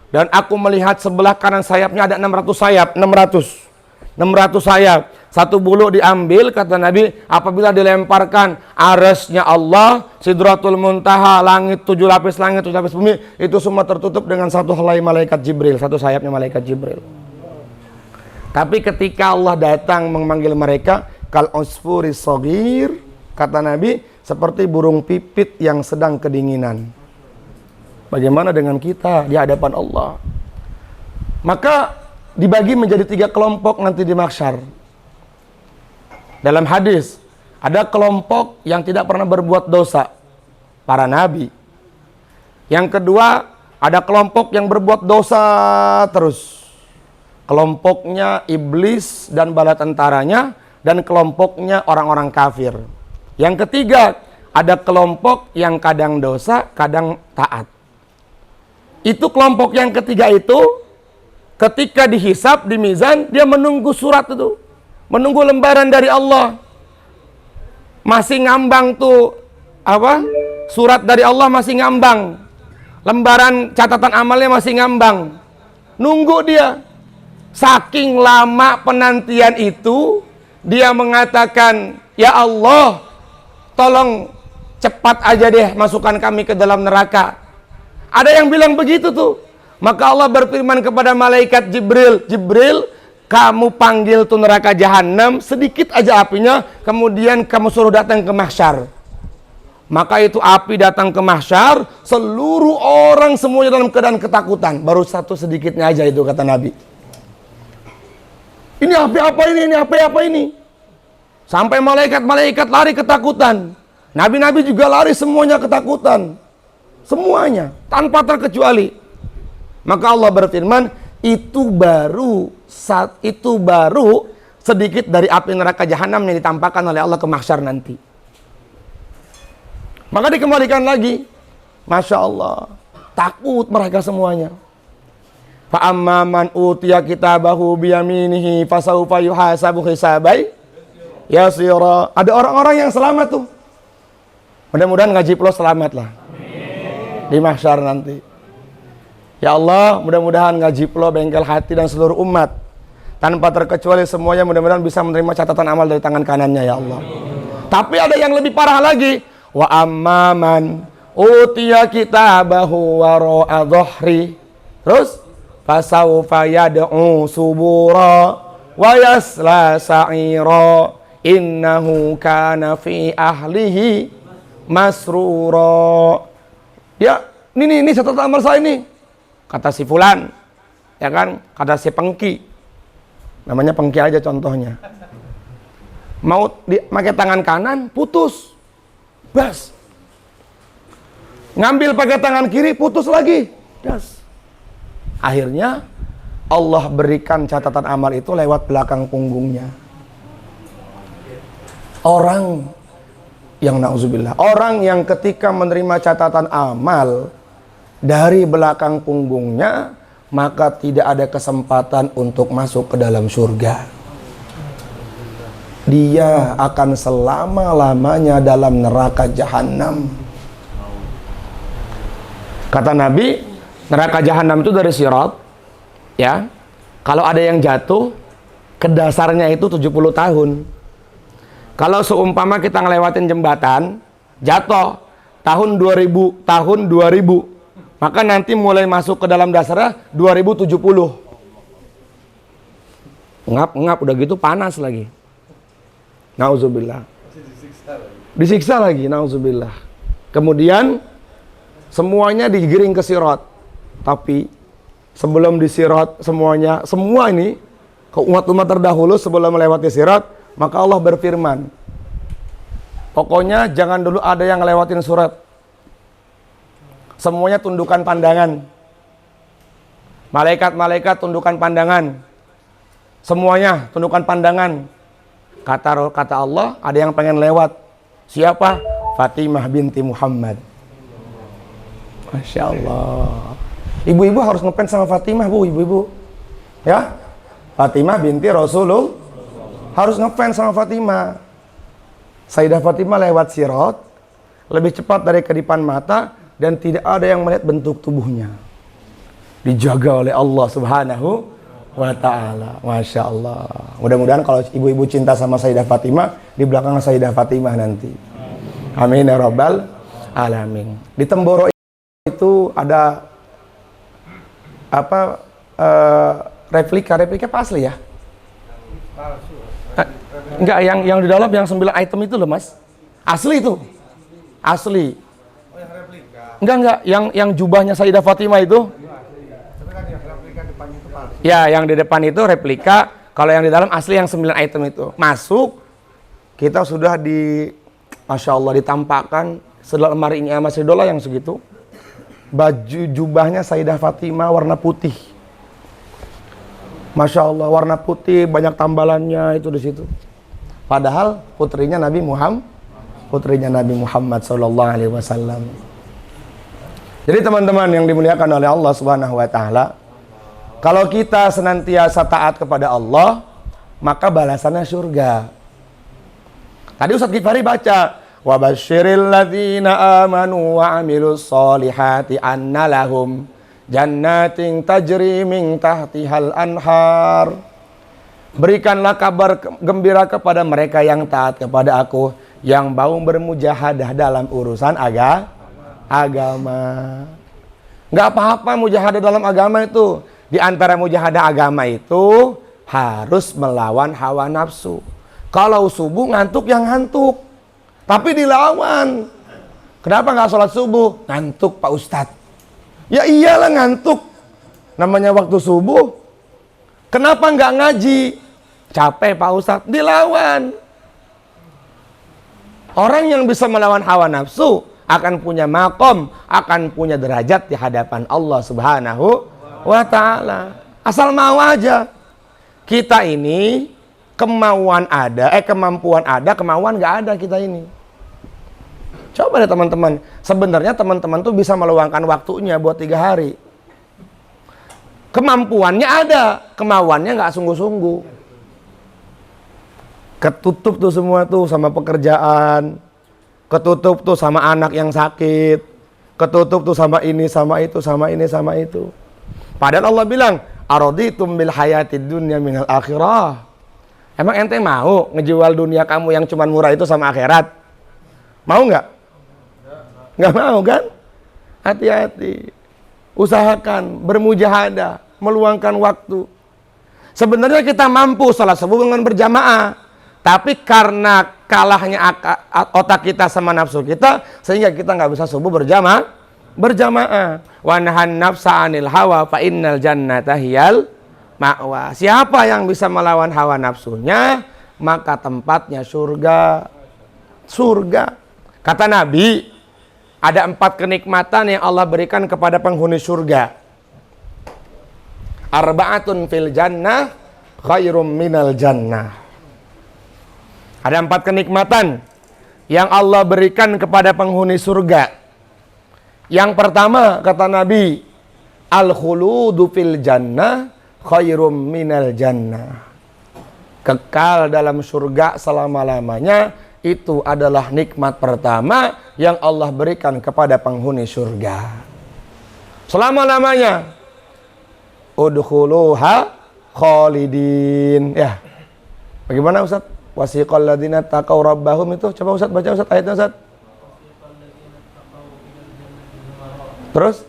dan aku melihat sebelah kanan sayapnya ada 600 sayap, 600 sayap. Satu bulu diambil, kata Nabi, apabila dilemparkan arsy-Nya Allah, Sidratul Muntaha, langit 7 lapis langit, 7 lapis bumi, itu semua tertutup dengan satu helai malaikat Jibril, satu sayapnya malaikat Jibril. Tapi ketika Allah datang memanggil mereka, kal usfuri shaghir, kata Nabi, seperti burung pipit yang sedang kedinginan. Bagaimana dengan kita di hadapan Allah? Maka dibagi menjadi 3 kelompok nanti di mahsyar. Dalam hadis, ada kelompok yang tidak pernah berbuat dosa, para nabi. Yang kedua, ada kelompok yang berbuat dosa terus. Kelompoknya iblis dan bala tentaranya, dan kelompoknya orang-orang kafir. Yang ketiga, ada kelompok yang kadang dosa, kadang taat. Itu kelompok yang ketiga itu, ketika dihisab di mizan, dia menunggu surat itu, menunggu lembaran dari Allah. Masih ngambang tuh surat dari Allah masih ngambang, lembaran catatan amalnya masih ngambang, nunggu dia. Saking lama penantian itu, dia mengatakan, ya Allah, tolong cepat aja deh masukkan kami ke dalam neraka. Ada yang bilang begitu tuh. Maka Allah berfirman kepada malaikat Jibril, Jibril, kamu panggil tuh neraka jahanam, sedikit aja apinya, kemudian kamu suruh datang ke mahsyar. Maka itu api datang ke mahsyar, seluruh orang semuanya dalam keadaan ketakutan. Baru satu sedikitnya aja itu, kata Nabi. Ini api apa ini? Ini api apa ini? Sampai malaikat-malaikat lari ketakutan. Nabi-nabi juga lari semuanya ketakutan. Semuanya, tanpa terkecuali. Maka Allah berfirman, itu baru sedikit dari api neraka jahanam yang ditampakkan oleh Allah ke mahsyar nanti. Maka dikembalikan lagi. Masya Allah, takut mereka semuanya. Fa amma man utiya kitabahu biyaminihi fasawfa yuhasabu hisabai yasira. Ada orang-orang yang selamat tuh. Mudah-mudahan ngaji plus selamat lah. Di mahsyar nanti. Ya Allah, mudah-mudahan ngaji Plo, Bengkel Hati dan seluruh umat tanpa terkecuali semuanya mudah-mudahan bisa menerima catatan amal dari tangan kanannya, ya Allah. Tapi ada yang lebih parah lagi. Wa amman utiya kitabahu wara'a dhahri. Terus fasawfa yad'u subura wa yasla sa'ira innahu kana fi ahlihi masrura. Ya, ini catatan amal saya ini. Kata si fulan, ya kan? Kata si Pengki, namanya Pengki aja contohnya. Mau pakai tangan kanan, putus, bas. Ngambil pakai tangan kiri, putus lagi, das. Akhirnya Allah berikan catatan amal itu lewat belakang punggungnya. Orang yang na'udzubillah, orang yang ketika menerima catatan amal dari belakang punggungnya, maka tidak ada kesempatan untuk masuk ke dalam surga. Dia akan selama-lamanya dalam neraka jahanam. Kata Nabi, neraka jahanam itu dari sirat, ya. Kalau ada yang jatuh, ke dasarnya itu 70 tahun. Kalau seumpama kita ngelewatin jembatan, jatuh tahun 2000, maka nanti mulai masuk ke dalam dasarnya 2070. Ngap udah gitu panas lagi. Nauzubillah. Disiksa lagi, nauzubillah. Kemudian semuanya digiring ke sirat. Tapi sebelum di sirat semua ini ke umat-umat terdahulu sebelum melewati sirat, maka Allah berfirman, pokoknya jangan dulu ada yang ngelewatin surat. Semuanya tundukkan pandangan. Malaikat-malaikat tundukkan pandangan. Semuanya tundukkan pandangan. Kata Allah, ada yang pengen lewat. Siapa? Fatimah binti Muhammad. Masya Allah. Ibu-ibu harus ngefans sama Fatimah, Bu, ibu-ibu. Ya? Fatimah binti Rasulullah. Harus ngefans sama Fatimah. Sayyidah Fatimah lewat sirat lebih cepat dari kedipan mata dan tidak ada yang melihat bentuk tubuhnya. Dijaga oleh Allah Subhanahu wa ta'ala. Masya Allah. Mudah-mudahan kalau ibu-ibu cinta sama Sayyidah Fatimah, di belakang Sayyidah Fatimah nanti. Amin ya rabbal alamin. Di Temboro itu ada apa replika apa asli ya? Enggak, yang di dalam yang 9 item itu loh, Mas. Asli itu. Asli. Oh, yang replika. Enggak, yang jubahnya Sayyidah Fatimah itu. Tapi kan yang replika depan itu palsu. Ya, yang di depan itu replika, kalau yang di dalam asli yang 9 item itu. Masuk, kita sudah Masya Allah ditampakkan lemarinya Mas Ridola yang segitu. Baju jubahnya Sayyidah Fatimah warna putih. Masya Allah, warna putih, banyak tambalannya itu di situ. Padahal putrinya Nabi Muhammad sallallahu alaihi wasallam. Jadi teman-teman yang dimuliakan oleh Allah Subhanahu wa taala, kalau kita senantiasa taat kepada Allah, maka balasannya surga. Tadi Ustaz Gifari baca, wa basyiril ladzina amanu wa amilus solihati anna lahum jannatin tajri min tahtihal anhar. Berikanlah kabar gembira kepada mereka yang taat kepada aku, yang mau bermujahadah dalam urusan agama. Nggak apa-apa mujahadah dalam agama itu. Di antara mujahadah agama itu harus melawan hawa nafsu. Kalau subuh ngantuk yang ngantuk, tapi dilawan. Kenapa nggak sholat subuh? Ngantuk Pak Ustadz. Ya iyalah ngantuk. Namanya waktu subuh. Kenapa nggak ngaji? Capek Pak Ustadz. Dilawan. Orang yang bisa melawan hawa nafsu akan punya makom, akan punya derajat di hadapan Allah Subhanahu wa ta'ala. Asal mau aja. Kita ini kemampuan ada, kemauan nggak ada kita ini. Coba deh teman-teman. Sebenarnya teman-teman tuh bisa meluangkan waktunya buat 3 hari. Kemampuannya ada, kemauannya nggak sungguh-sungguh. Ketutup tuh semua tuh sama pekerjaan, ketutup tuh sama anak yang sakit, ketutup tuh sama ini, sama itu, sama ini, sama itu. Padahal Allah bilang, araditum bil hayatid dunya minal akhirah. Emang ente mau ngejual dunia kamu yang cuman murah itu sama akhirat? Mau nggak? Nggak mau kan? Hati-hati. Usahakan bermujahadah, meluangkan waktu. Sebenarnya kita mampu salat subuh dengan berjamaah, tapi karena kalahnya otak kita sama nafsu kita, sehingga kita nggak bisa subuh berjamaah. Wa nahan nafsa 'anil hawa fa innal jannata hiyal ma'wa. Siapa yang bisa melawan hawa nafsunya, maka tempatnya surga. Surga. Kata Nabi, ada 4 kenikmatan yang Allah berikan kepada penghuni surga. Arba'atun fil jannah khairum minal jannah. Ada 4 kenikmatan yang Allah berikan kepada penghuni surga. Yang pertama kata Nabi, al-khuludu fil jannah khairum minal jannah. Kekal dalam surga selama-lamanya, itu adalah nikmat pertama yang Allah berikan kepada penghuni surga. Selama-lamanya. Udkhuluha khalidin. Ya. Bagaimana Ustaz? Wasiqal ladzina taqaw rabbahum itu. Coba Ustaz baca Ustaz ayatnya Ustaz. Terus?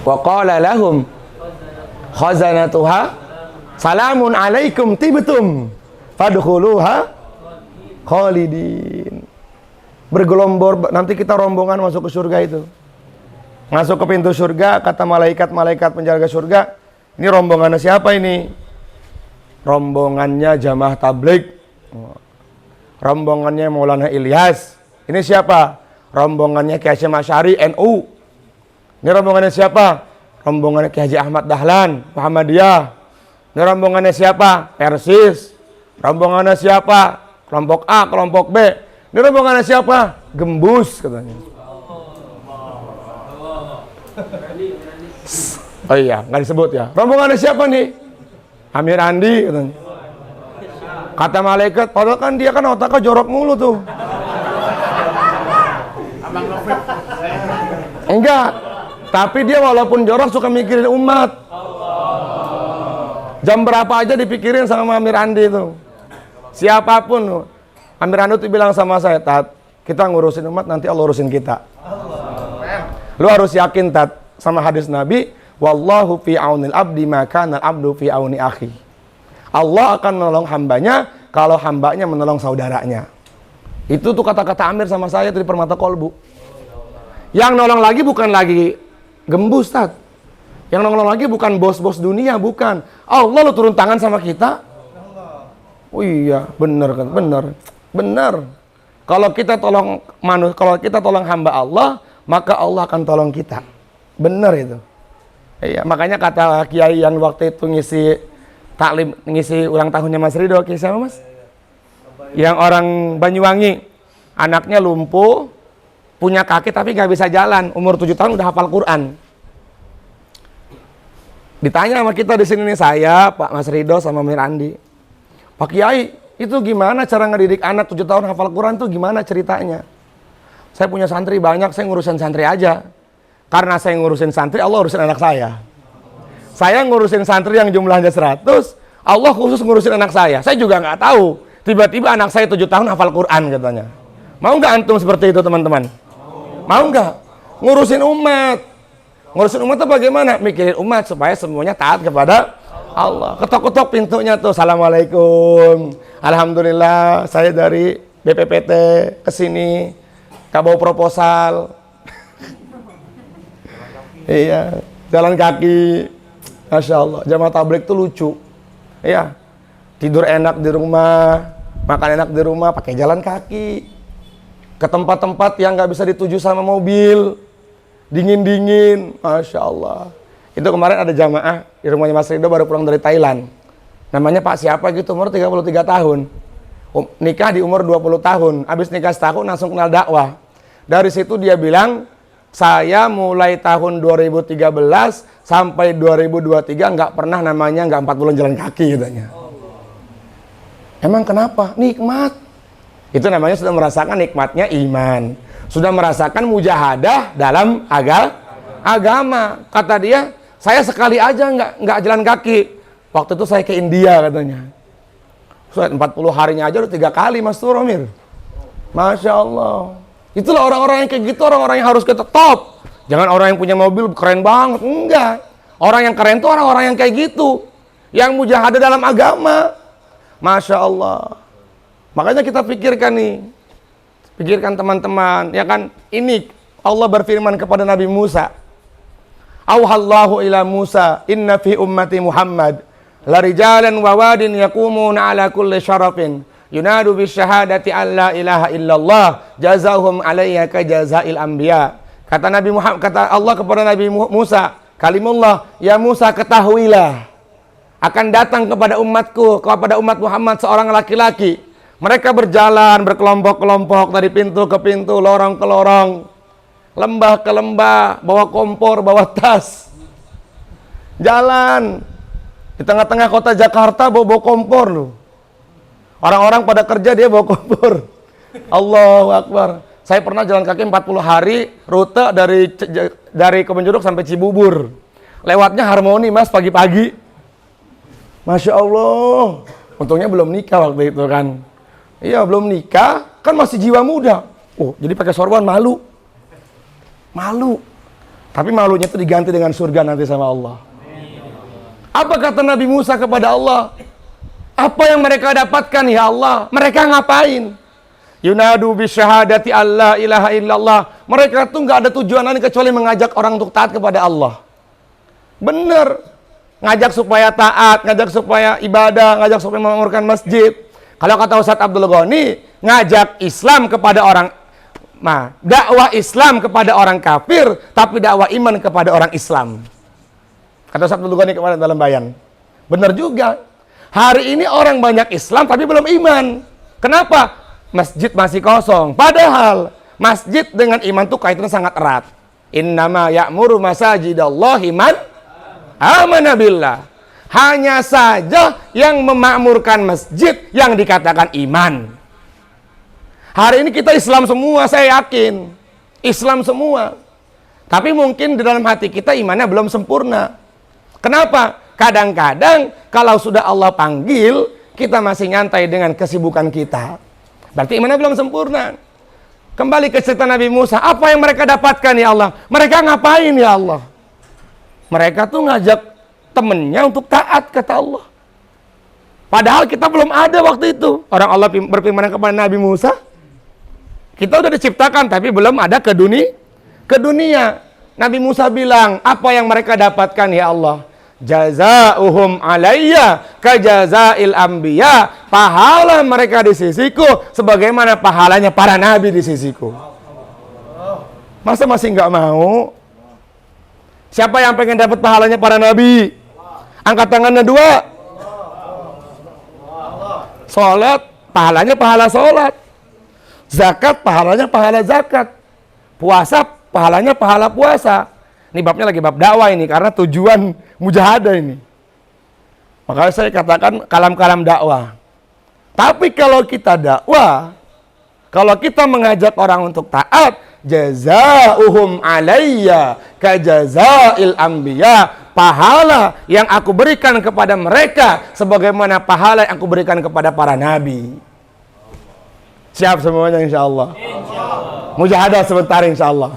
Wa qala lahum khazanatuha salamun alaikum tibtum fadkhuluha khalidin. Bergelombor, nanti kita rombongan masuk ke surga itu. Masuk ke pintu surga, kata malaikat-malaikat penjaga surga, ini rombongannya siapa ini? Rombongannya Jamaah Tabligh. Rombongannya Maulana Ilyas. Ini siapa? Rombongannya Kiai Hasyim Asy'ari NU. Ini rombongannya siapa? Rombongannya Kiai Haji Ahmad Dahlan Muhammadiyah. Ini rombongannya siapa? Persis. Rombongannya siapa? Kelompok A, kelompok B. Ini rombongannya siapa? Gembus katanya. Oh iya, nggak disebut ya. Rombongannya siapa nih? Amir Andi katanya. Kata malaikat, padahal kan dia kan otaknya jorok mulu tuh. Enggak, tapi dia walaupun jorok suka mikirin umat. Jam berapa aja dipikirin sama Amir Andi itu. Siapapun, Amir Andi tuh bilang sama saya, Tat, kita ngurusin umat, nanti Allah urusin kita. Lu harus yakin, Tat, sama hadis Nabi, wallahu fi aunil abdi maka nal abdu fi auni akhi. Allah akan menolong hambanya kalau hambanya menolong saudaranya. Itu tuh kata-kata Amir sama saya tuh di Permata Kolbu. Yang nolong lagi bukan lagi Gembus, Tat. Yang nolong lagi bukan bos-bos dunia, bukan. Allah lu turun tangan sama kita. Oh iya, benar kan? Benar. Kalau kita tolong kalau kita tolong hamba Allah, maka Allah akan tolong kita. Benar itu. Iya, makanya kata kiai yang waktu itu ngisi ulang tahunnya Mas Ridho, kiai siapa Mas? Yang orang Banyuwangi, anaknya lumpuh, punya kaki tapi nggak bisa jalan, umur 7 tahun udah hafal Quran. Ditanya sama kita di sini nih, saya, Pak Mas Ridho sama Mir Andi, Pak Kiai, itu gimana cara ngedidik anak 7 tahun hafal Quran tuh gimana ceritanya? Saya punya santri banyak, saya ngurusin santri aja. Karena saya ngurusin santri, Allah urusin anak saya. Saya ngurusin santri yang jumlahnya 100, Allah khusus ngurusin anak saya. Saya juga nggak tahu. Tiba-tiba anak saya 7 tahun hafal Quran katanya. Mau nggak antum seperti itu teman-teman? Mau nggak? Ngurusin umat. Ngurusin umat itu bagaimana? Mikirin umat supaya semuanya taat kepada Allah. Ketok-ketok pintunya tuh, Assalamualaikum. Alhamdulillah, saya dari BPPT kesini. Gak bawa proposal. Iya, jalan kaki. Masya Allah, Jamaah Tabligh tuh lucu. Iya, tidur enak di rumah, makan enak di rumah, pakai jalan kaki. Ke tempat-tempat yang nggak bisa dituju sama mobil, dingin-dingin, Masya Allah. Itu kemarin ada jamaah di rumahnya Mas Ridho baru pulang dari Thailand. Namanya Pak siapa gitu, umur 33 tahun. Nikah di umur 20 tahun, habis nikah setahun langsung kenal dakwah. Dari situ dia bilang, saya mulai tahun 2013 sampai 2023 nggak pernah namanya nggak 4 bulan jalan kaki katanya. Emang kenapa? Nikmat. Itu namanya sudah merasakan nikmatnya iman. Sudah merasakan mujahadah dalam agama. Kata dia, saya sekali aja nggak jalan kaki. Waktu itu saya ke India katanya. 40 harinya aja udah 3 kali Mas Turomir. Masya Allah. Itulah orang-orang yang kayak gitu, orang-orang yang harus kita top. Jangan orang yang punya mobil keren banget, enggak. Orang yang keren itu orang-orang yang kayak gitu, yang mujahadah dalam agama. Masya Allah. Makanya kita pikirkan nih, pikirkan teman-teman, ya kan? Ini Allah berfirman kepada Nabi Musa. Auhallahu ila Musa, inna fi ummati Muhammad larijalan wa wadin yaqumuna ala kulli syarafin yunadu bisyahadati an la ilaha illallah jazahum alayya ka jazail anbiya. Kata Nabi Muhammad, kata Allah kepada Nabi Musa, kalimullah, ya Musa ketahuilah akan datang kepada umatku, kepada umat Muhammad seorang laki-laki. Mereka berjalan berkelompok-kelompok dari pintu ke pintu, lorong ke lorong, lembah ke lembah, bawa kompor, bawa tas. Jalan di tengah-tengah kota Jakarta bawa kompor loh. Orang-orang pada kerja, dia bawa kompor. Allahu Akbar. Saya pernah jalan kaki 40 hari, rute dari Kebonjeruk sampai Cibubur. Lewatnya Harmoni Mas pagi-pagi. Masya Allah. Untungnya belum nikah waktu itu kan. Iya belum nikah, kan masih jiwa muda. Oh jadi pakai sorban malu. Malu. Tapi malunya itu diganti dengan surga nanti sama Allah. Apa kata Nabi Musa kepada Allah? Apa yang mereka dapatkan ya Allah? Mereka ngapain? Yunadu bisyahadati alla ilaha illallah. Mereka tuh nggak ada tujuan lain kecuali mengajak orang untuk taat kepada Allah. Bener. Ngajak supaya taat, ngajak supaya ibadah, ngajak supaya memakmurkan masjid. Kalau kata Ustadz Abdul Ghani, ngajak Islam kepada orang, dakwah Islam kepada orang kafir, tapi dakwah iman kepada orang Islam. Kata Ustadz Abdul Ghani kemarin dalam bayan. Bener juga. Hari ini orang banyak Islam tapi belum iman. Kenapa? Masjid masih kosong. Padahal masjid dengan iman itu kaitannya sangat erat. Innama ya'muru masajidallahi man amana billah. Hanya saja yang memakmurkan masjid yang dikatakan iman. Hari ini kita Islam semua, saya yakin. Islam semua. Tapi mungkin di dalam hati kita imannya belum sempurna. Kenapa? Kadang-kadang kalau sudah Allah panggil, kita masih nyantai dengan kesibukan kita. Berarti imannya belum sempurna. Kembali ke cerita Nabi Musa. Apa yang mereka dapatkan ya Allah? Mereka ngapain ya Allah? Mereka tuh ngajak temennya untuk taat, kata Allah. Padahal kita belum ada waktu itu. Orang Allah berfirman kepada Nabi Musa, kita udah diciptakan tapi belum ada ke dunia. Nabi Musa bilang, apa yang mereka dapatkan ya Allah? Jazauhum alayya kajazail anbiya. Pahala mereka di sisiku sebagaimana pahalanya para nabi di sisiku. Masa masih nggak mau? Siapa yang pengen dapat pahalanya para nabi? Angkat tangannya 2. Sholat, pahalanya pahala sholat. Zakat, pahalanya pahala zakat. Puasa, pahalanya pahala puasa. Ini babnya lagi bab dakwah ini, karena tujuan mujahadah ini. Makanya saya katakan kalam-kalam dakwah. Tapi kalau kita dakwah, kalau kita mengajak orang untuk taat, jazauhum alayya kajazail anbiya. Pahala yang aku berikan kepada mereka sebagaimana pahala yang aku berikan kepada para nabi. Siap semuanya insyaallah. Mujahadah sebentar insyaallah.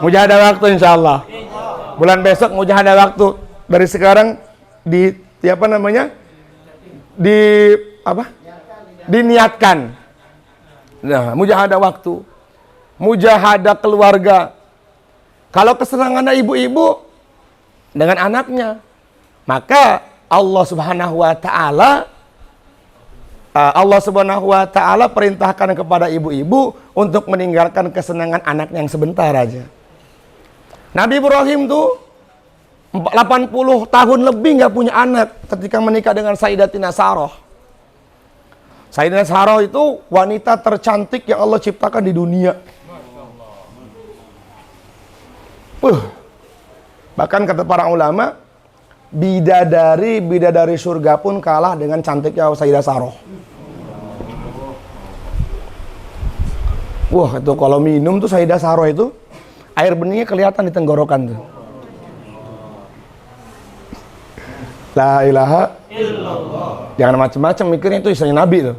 Mujahadah waktu insyaallah. Bulan besok mujahadah waktu. Dari sekarang diniatkan. Nah, mujahadah waktu. Mujahadah keluarga. Kalau kesenangannya ibu-ibu dengan anaknya, maka Allah Subhanahu wa taala perintahkan kepada ibu-ibu untuk meninggalkan kesenangan anaknya yang sebentar aja. Nabi Ibrahim tuh 80 tahun lebih nggak punya anak ketika menikah dengan Sayyidatina Sarah. Sayyidatina Sarah itu wanita tercantik yang Allah ciptakan di dunia. Bahkan kata para ulama, bidadari surga pun kalah dengan cantiknya Sayyidah Sarah. Wah, itu kalau minum tuh Sayyidah Sarah itu air benihnya kelihatan di tenggorokan tuh. La ilaha illallah. Jangan macam-macam mikirnya, itu istrinya Nabi tuh.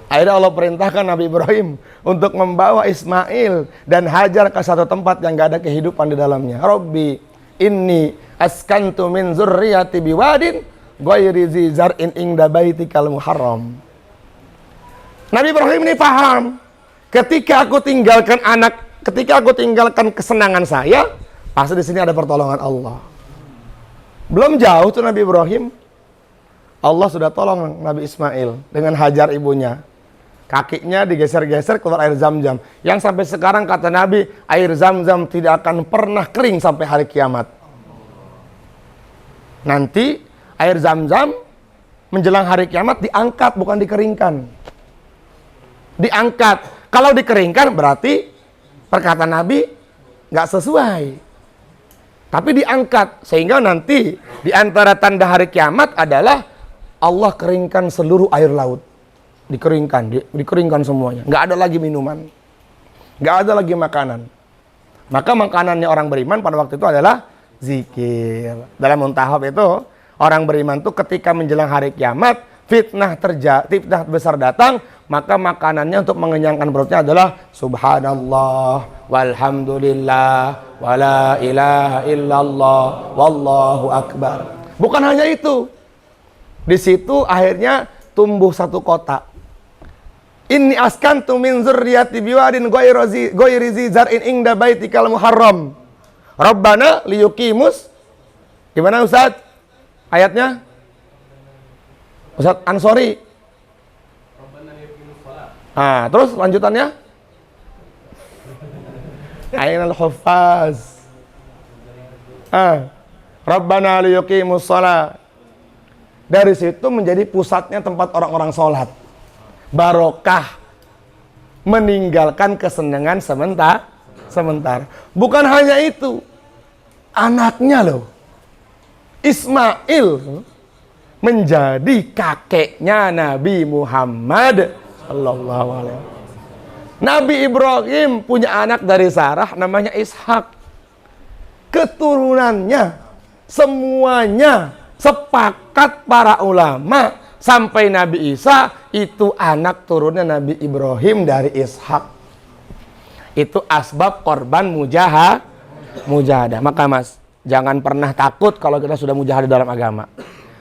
Akhirnya Allah perintahkan Nabi Ibrahim untuk membawa Ismail dan Hajar ke satu tempat yang gak ada kehidupan di dalamnya. Rabbi inni askantu min zurriyati biwadin ghairi zi zar'in inda baitikal muharram. Nabi Ibrahim ini paham, ketika aku tinggalkan kesenangan saya, pasti di sini ada pertolongan Allah. Belum jauh tuh Nabi Ibrahim, Allah sudah tolong Nabi Ismail dengan Hajar ibunya. Kakinya digeser-geser keluar air Zam-Zam. Yang sampai sekarang kata Nabi, air Zam-Zam tidak akan pernah kering sampai hari kiamat. Nanti air Zam-Zam menjelang hari kiamat diangkat, bukan dikeringkan. Diangkat. Kalau dikeringkan berarti perkataan Nabi nggak sesuai. Tapi diangkat, sehingga nanti di antara tanda hari kiamat adalah Allah keringkan seluruh air laut. Dikeringkan semuanya. Nggak ada lagi minuman. Nggak ada lagi makanan. Maka makanannya orang beriman pada waktu itu adalah zikir. Dalam muntahab itu, orang beriman itu ketika menjelang hari kiamat, fitnah besar datang, maka makanannya untuk mengenyangkan perutnya adalah subhanallah walhamdulillah wala ilaha illallah wallahu akbar. Bukan hanya itu. Di situ akhirnya tumbuh satu kota. Inni askantu min dzurriyyati biwadin ghairi zi zar'in inda baitikal muharram. Rabbana liyuqimus. Gimana Ustaz? Ayatnya? Ustaz Ansori. Ah, terus lanjutannya? Ainal huffaz. Rabbana liyuqimus shalah. Dari situ menjadi pusatnya tempat orang-orang sholat. Barokah, meninggalkan kesenangan sementara. Bukan hanya itu, anaknya loh, Ismail menjadi kakeknya Nabi Muhammad sallallahu alaihi wasallam. Nabi Ibrahim punya anak dari Sarah namanya Ishak. Keturunannya semuanya sepakat para ulama sampai Nabi Isa itu anak turunnya Nabi Ibrahim dari Ishak. Itu asbab korban mujahadah. Maka Mas, jangan pernah takut kalau kita sudah mujahadah dalam agama.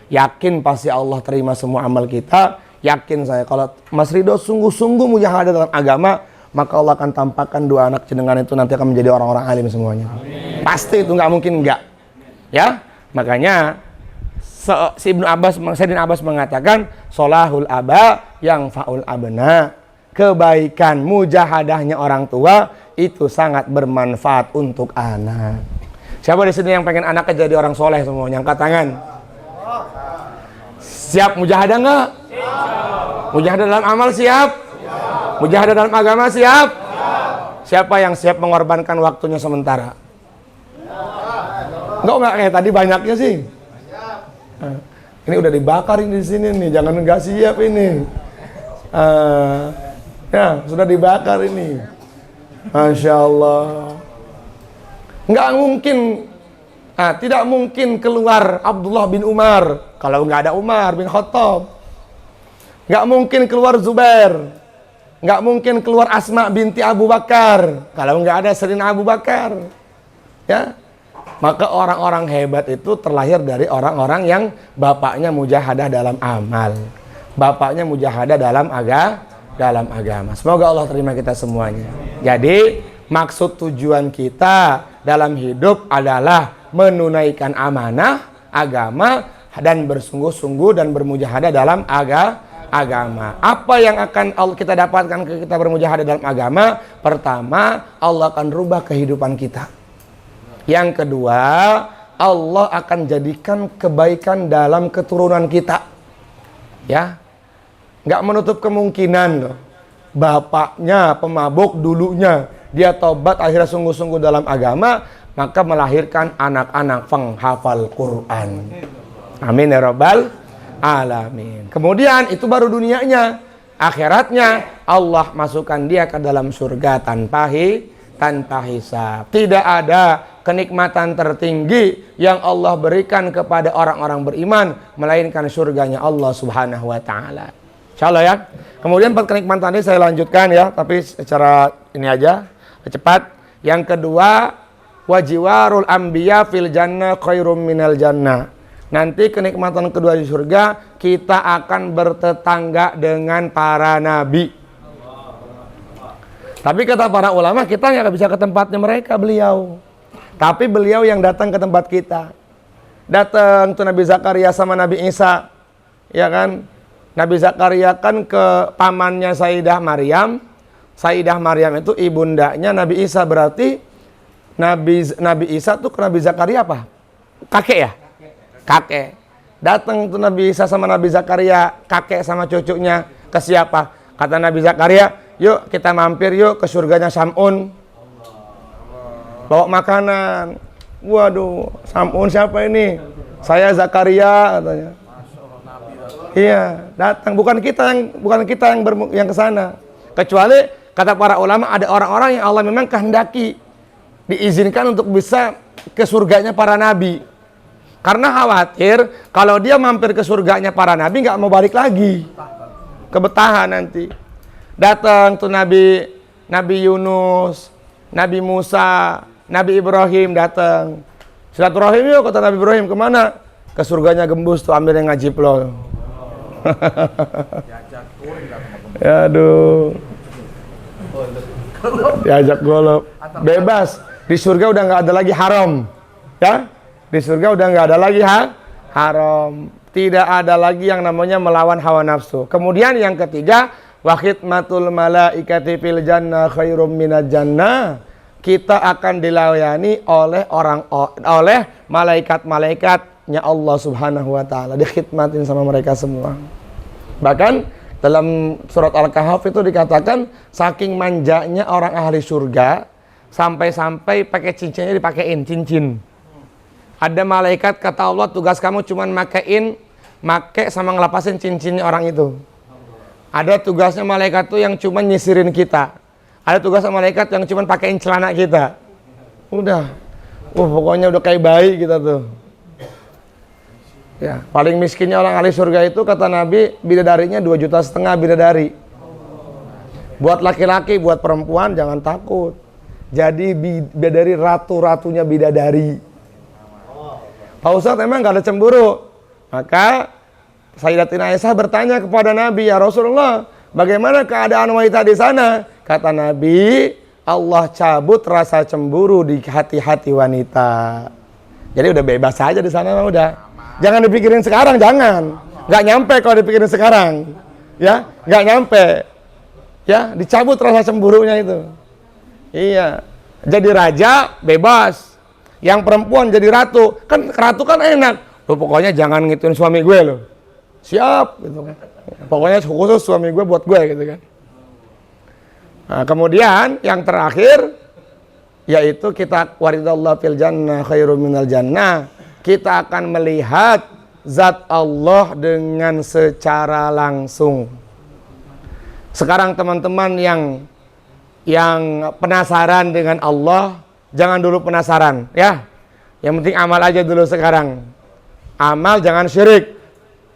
Yakin pasti Allah terima semua amal kita. Yakin saya kalau Mas Ridho sungguh-sungguh mujahadah dalam agama, maka Allah akan tampakkan dua anak jenengan itu nanti akan menjadi orang-orang alim semuanya. Amin. Pasti itu, nggak mungkin nggak. Ya, makanya Sayyidina Abbas mengatakan solahul aba yang faul abna. Kebaikan mujahadahnya orang tua itu sangat bermanfaat untuk anak. Siapa di sini yang pengen anaknya jadi orang soleh semuanya? Angkat tangan. Siap mujahadah nggak? Mujahadah dalam amal siap? Mujahadah dalam agama siap? Siapa yang siap mengorbankan waktunya sementara? Enggak kayak tadi banyaknya sih. Ini udah dibakar ini di sini nih, jangan nggak siap ini. Ya sudah dibakar ini. Masya Allah. Nggak mungkin, tidak mungkin keluar Abdullah bin Umar kalau nggak ada Umar bin Khattab. Nggak mungkin keluar Zubair. Nggak mungkin keluar Asma binti Abu Bakar kalau nggak ada Sayyidina Abu Bakar. Ya. Maka orang-orang hebat itu terlahir dari orang-orang yang bapaknya mujahadah dalam amal. Bapaknya mujahadah dalam agama. Semoga Allah terima kita semuanya. Jadi, maksud tujuan kita dalam hidup adalah menunaikan amanah agama dan bersungguh-sungguh dan bermujahadah dalam agama. Apa yang akan kita dapatkan ketika kita bermujahadah dalam agama? Pertama, Allah akan rubah kehidupan kita. Yang kedua, Allah akan jadikan kebaikan dalam keturunan kita. Ya, nggak menutup kemungkinan loh. Bapaknya pemabuk dulunya, dia tobat akhirnya sungguh-sungguh dalam agama, maka melahirkan anak-anak penghafal Quran. Amin ya rabbal alamin. Kemudian itu baru dunianya. Akhiratnya Allah masukkan dia ke dalam surga tanpa hisab. Tidak ada kenikmatan tertinggi yang Allah berikan kepada orang-orang beriman melainkan surganya Allah Subhanahu wa taala. Insyaallah ya. Kemudian 4 kenikmatan tadi saya lanjutkan ya, tapi secara ini aja, cepat. Yang kedua, wajiwarul anbiya fil jannah khairum minal jannah. Nanti kenikmatan kedua di surga, kita akan bertetangga dengan para nabi. Tapi kata para ulama, kita nggak bisa ke tempatnya mereka, beliau. Tapi beliau yang datang ke tempat kita. Datang tuh Nabi Zakaria sama Nabi Isa. Ya kan? Nabi Zakaria kan ke pamannya Sayyidah Maryam. Sayyidah Maryam itu ibundanya Nabi Isa. Berarti Nabi Isa tuh ke Nabi Zakaria apa? Kakek ya? Kakek. Datang tuh Nabi Isa sama Nabi Zakaria, kakek sama cucunya. Ke siapa? Kata Nabi Zakaria, yuk kita mampir yuk ke surganya Sam'un. Bawa makanan. Waduh, Sam'un siapa ini? Saya Zakaria katanya. Iya, datang. Bukan kita yang ke sana. Kecuali kata para ulama ada orang-orang yang Allah memang kehendaki diizinkan untuk bisa ke surganya para nabi. Karena khawatir kalau dia mampir ke surganya para nabi nggak mau balik lagi. Kebetahan nanti. Datang tuh Nabi Yunus, Nabi Musa, Nabi Ibrahim datang. Silaturahim yuk, kata Nabi Ibrahim, kemana? Ke surganya Gembus tuh, ambil yang ngajib loh. Aduh. Diajak golop. Bebas. Di surga udah nggak ada lagi haram. Ya? Di surga udah nggak ada lagi haram. Tidak ada lagi yang namanya melawan hawa nafsu. Kemudian yang ketiga, wa khidmatul malaikati fil jannah khairum minal jannah. Kita akan dilayani oleh malaikat-malaikatnya Allah Subhanahu wa taala, dikhidmatin sama mereka semua. Bahkan dalam surat Al-Kahf itu dikatakan saking manjanya orang ahli surga sampai-sampai pakai cincinnya dipakein cincin. Ada malaikat kata Allah tugas kamu cuman make sama ngelepasin cincinnya orang itu. Ada tugasnya malaikat tuh yang cuman nyisirin kita. Ada tugasnya malaikat yang cuman pakein celana kita. Udah. Pokoknya udah kayak bayi kita tuh. Ya, paling miskinnya orang ahli surga itu kata Nabi bidadarinya 2,5 juta bidadari. Buat laki-laki, buat perempuan jangan takut. Jadi bidadari ratu-ratunya bidadari. Pak Ustadz emang gak ada cemburu? Maka Sayyidatina Aisyah bertanya kepada Nabi, ya Rasulullah, bagaimana keadaan wanita di sana? Kata Nabi, Allah cabut rasa cemburu di hati-hati wanita. Jadi udah bebas saja di sana udah. Jangan dipikirin sekarang, jangan. Nggak nyampe kalau dipikirin sekarang. Ya, nggak nyampe. Ya, dicabut rasa cemburunya itu. Iya. Jadi raja bebas. Yang perempuan jadi ratu. Kan ratu kan enak. Loh, pokoknya jangan ngituin suami gue loh. Siap gitu kan. Pokoknya khusus suami gue buat gue gitu kan. Nah, kemudian yang terakhir yaitu kita waridallahu fil jannah khairum minal jannah. Kita akan melihat zat Allah dengan secara langsung. Sekarang teman-teman yang penasaran dengan Allah, jangan dulu penasaran ya. Yang penting amal aja dulu sekarang. Amal jangan syirik.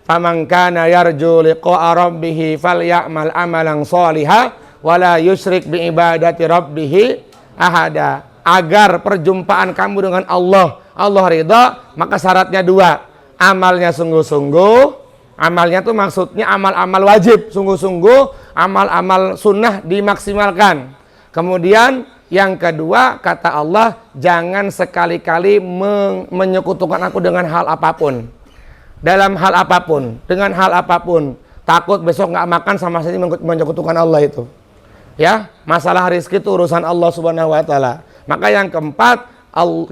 Faman kana yarju liqa'a rabbih falyamal amalan shalihan wala yusyrik bi ibadati rabbih ahada. Agar perjumpaan kamu dengan Allah ridha, maka syaratnya 2. Amalnya sungguh-sungguh. Amalnya tuh maksudnya amal-amal wajib, sungguh-sungguh, amal-amal sunnah dimaksimalkan. Kemudian yang kedua, kata Allah, jangan sekali-kali menyekutukan aku dengan hal apapun. Dalam hal apapun, dengan hal apapun. Takut besok nggak makan sama saja menyekutukan Allah itu. Ya, masalah rezeki itu urusan Allah Subhanahu wa taala. Maka yang keempat,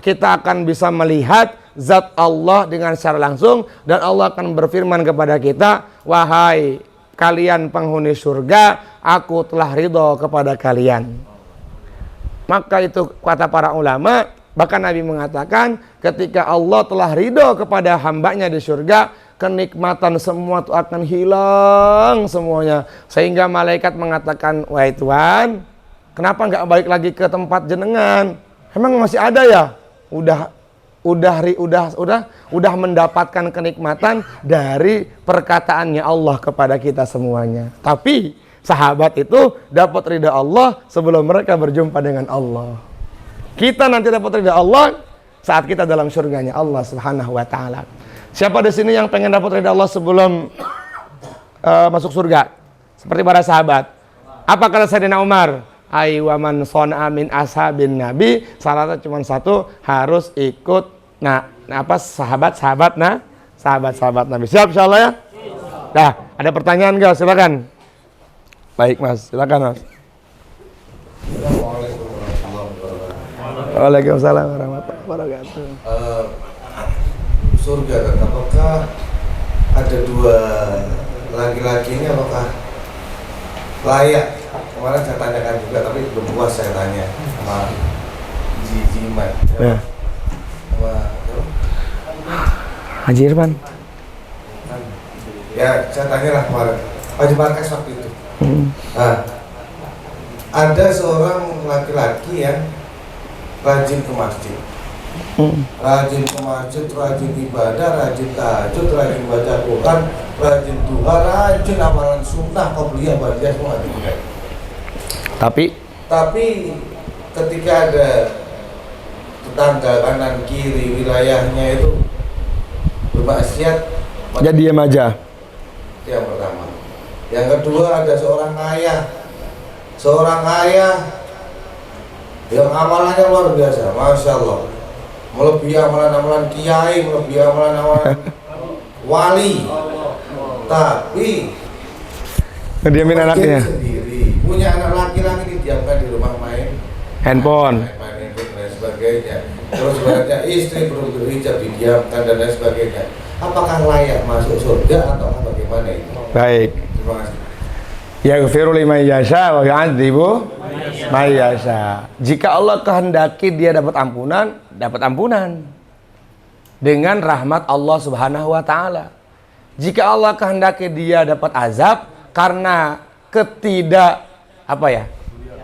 kita akan bisa melihat zat Allah dengan secara langsung dan Allah akan berfirman kepada kita, wahai kalian penghuni surga, aku telah ridho kepada kalian. Maka itu kata para ulama, bahkan Nabi mengatakan ketika Allah telah ridho kepada hambanya di surga, kenikmatan semua itu akan hilang semuanya. Sehingga malaikat mengatakan, wahai Tuhan, kenapa nggak balik lagi ke tempat jenengan? Emang masih ada ya? Udah mendapatkan kenikmatan dari perkataannya Allah kepada kita semuanya. Tapi sahabat itu dapat ridha Allah sebelum mereka berjumpa dengan Allah. Kita nanti dapat ridha Allah saat kita dalam surganya Allah Subhanahu wa taala. Siapa di sini yang pengen dapat ridha Allah sebelum masuk surga? Seperti para sahabat. Apa kata Sayyidina Umar? Aywaman son'a min ashabin nabi, syaratnya cuma satu, harus ikut sahabat-sahabat Nabi. Siap insyaallah ya? Nah, ada pertanyaan enggak? Silakan. Baik Mas, silakan Mas. Waalaikumsalam warahmatullahi wabarakatuh. Surga, apakah ada 2 laki-laki ini apakah layak? Kemarin saya tanyakan juga, tapi belum puas saya tanya sama Jimat ya. Sama Haji Irfan. Ya, saya tanyalah kemarin Haji Markas waktu itu. Nah, ada seorang laki-laki yang rajin ke masjid. Rajin ke masjid, rajin ibadah, rajin tahajud, rajin baca Quran, rajin duha, rajin amalan sunnah, qabliyah, ba'diyah, semua ada. Tapi ketika ada tetangga kanan kiri wilayahnya itu bermaksiat, dia diam aja. yang pertama. Yang kedua ada seorang ayah yang amalannya luar biasa, masya Allah, melebihi amalan-amalan kiai, melebihi amalan-amalan wali, tapi ngediamin anaknya sendiri, punya anak laki-laki didiamkan di rumah main handphone. main handphone dan sebagainya. Terus sebenarnya istri belum berhijab didiamkan dan lain sebagainya. Apakah layak masuk surga atau bagaimana itu? Baik. Terima kasih. Yaghfiru liman yasha wa yu'adzibu may yasha. Jika Allah kehendaki dia dapat ampunan dengan rahmat Allah Subhanahu wa taala. Jika Allah kehendaki dia dapat azab karena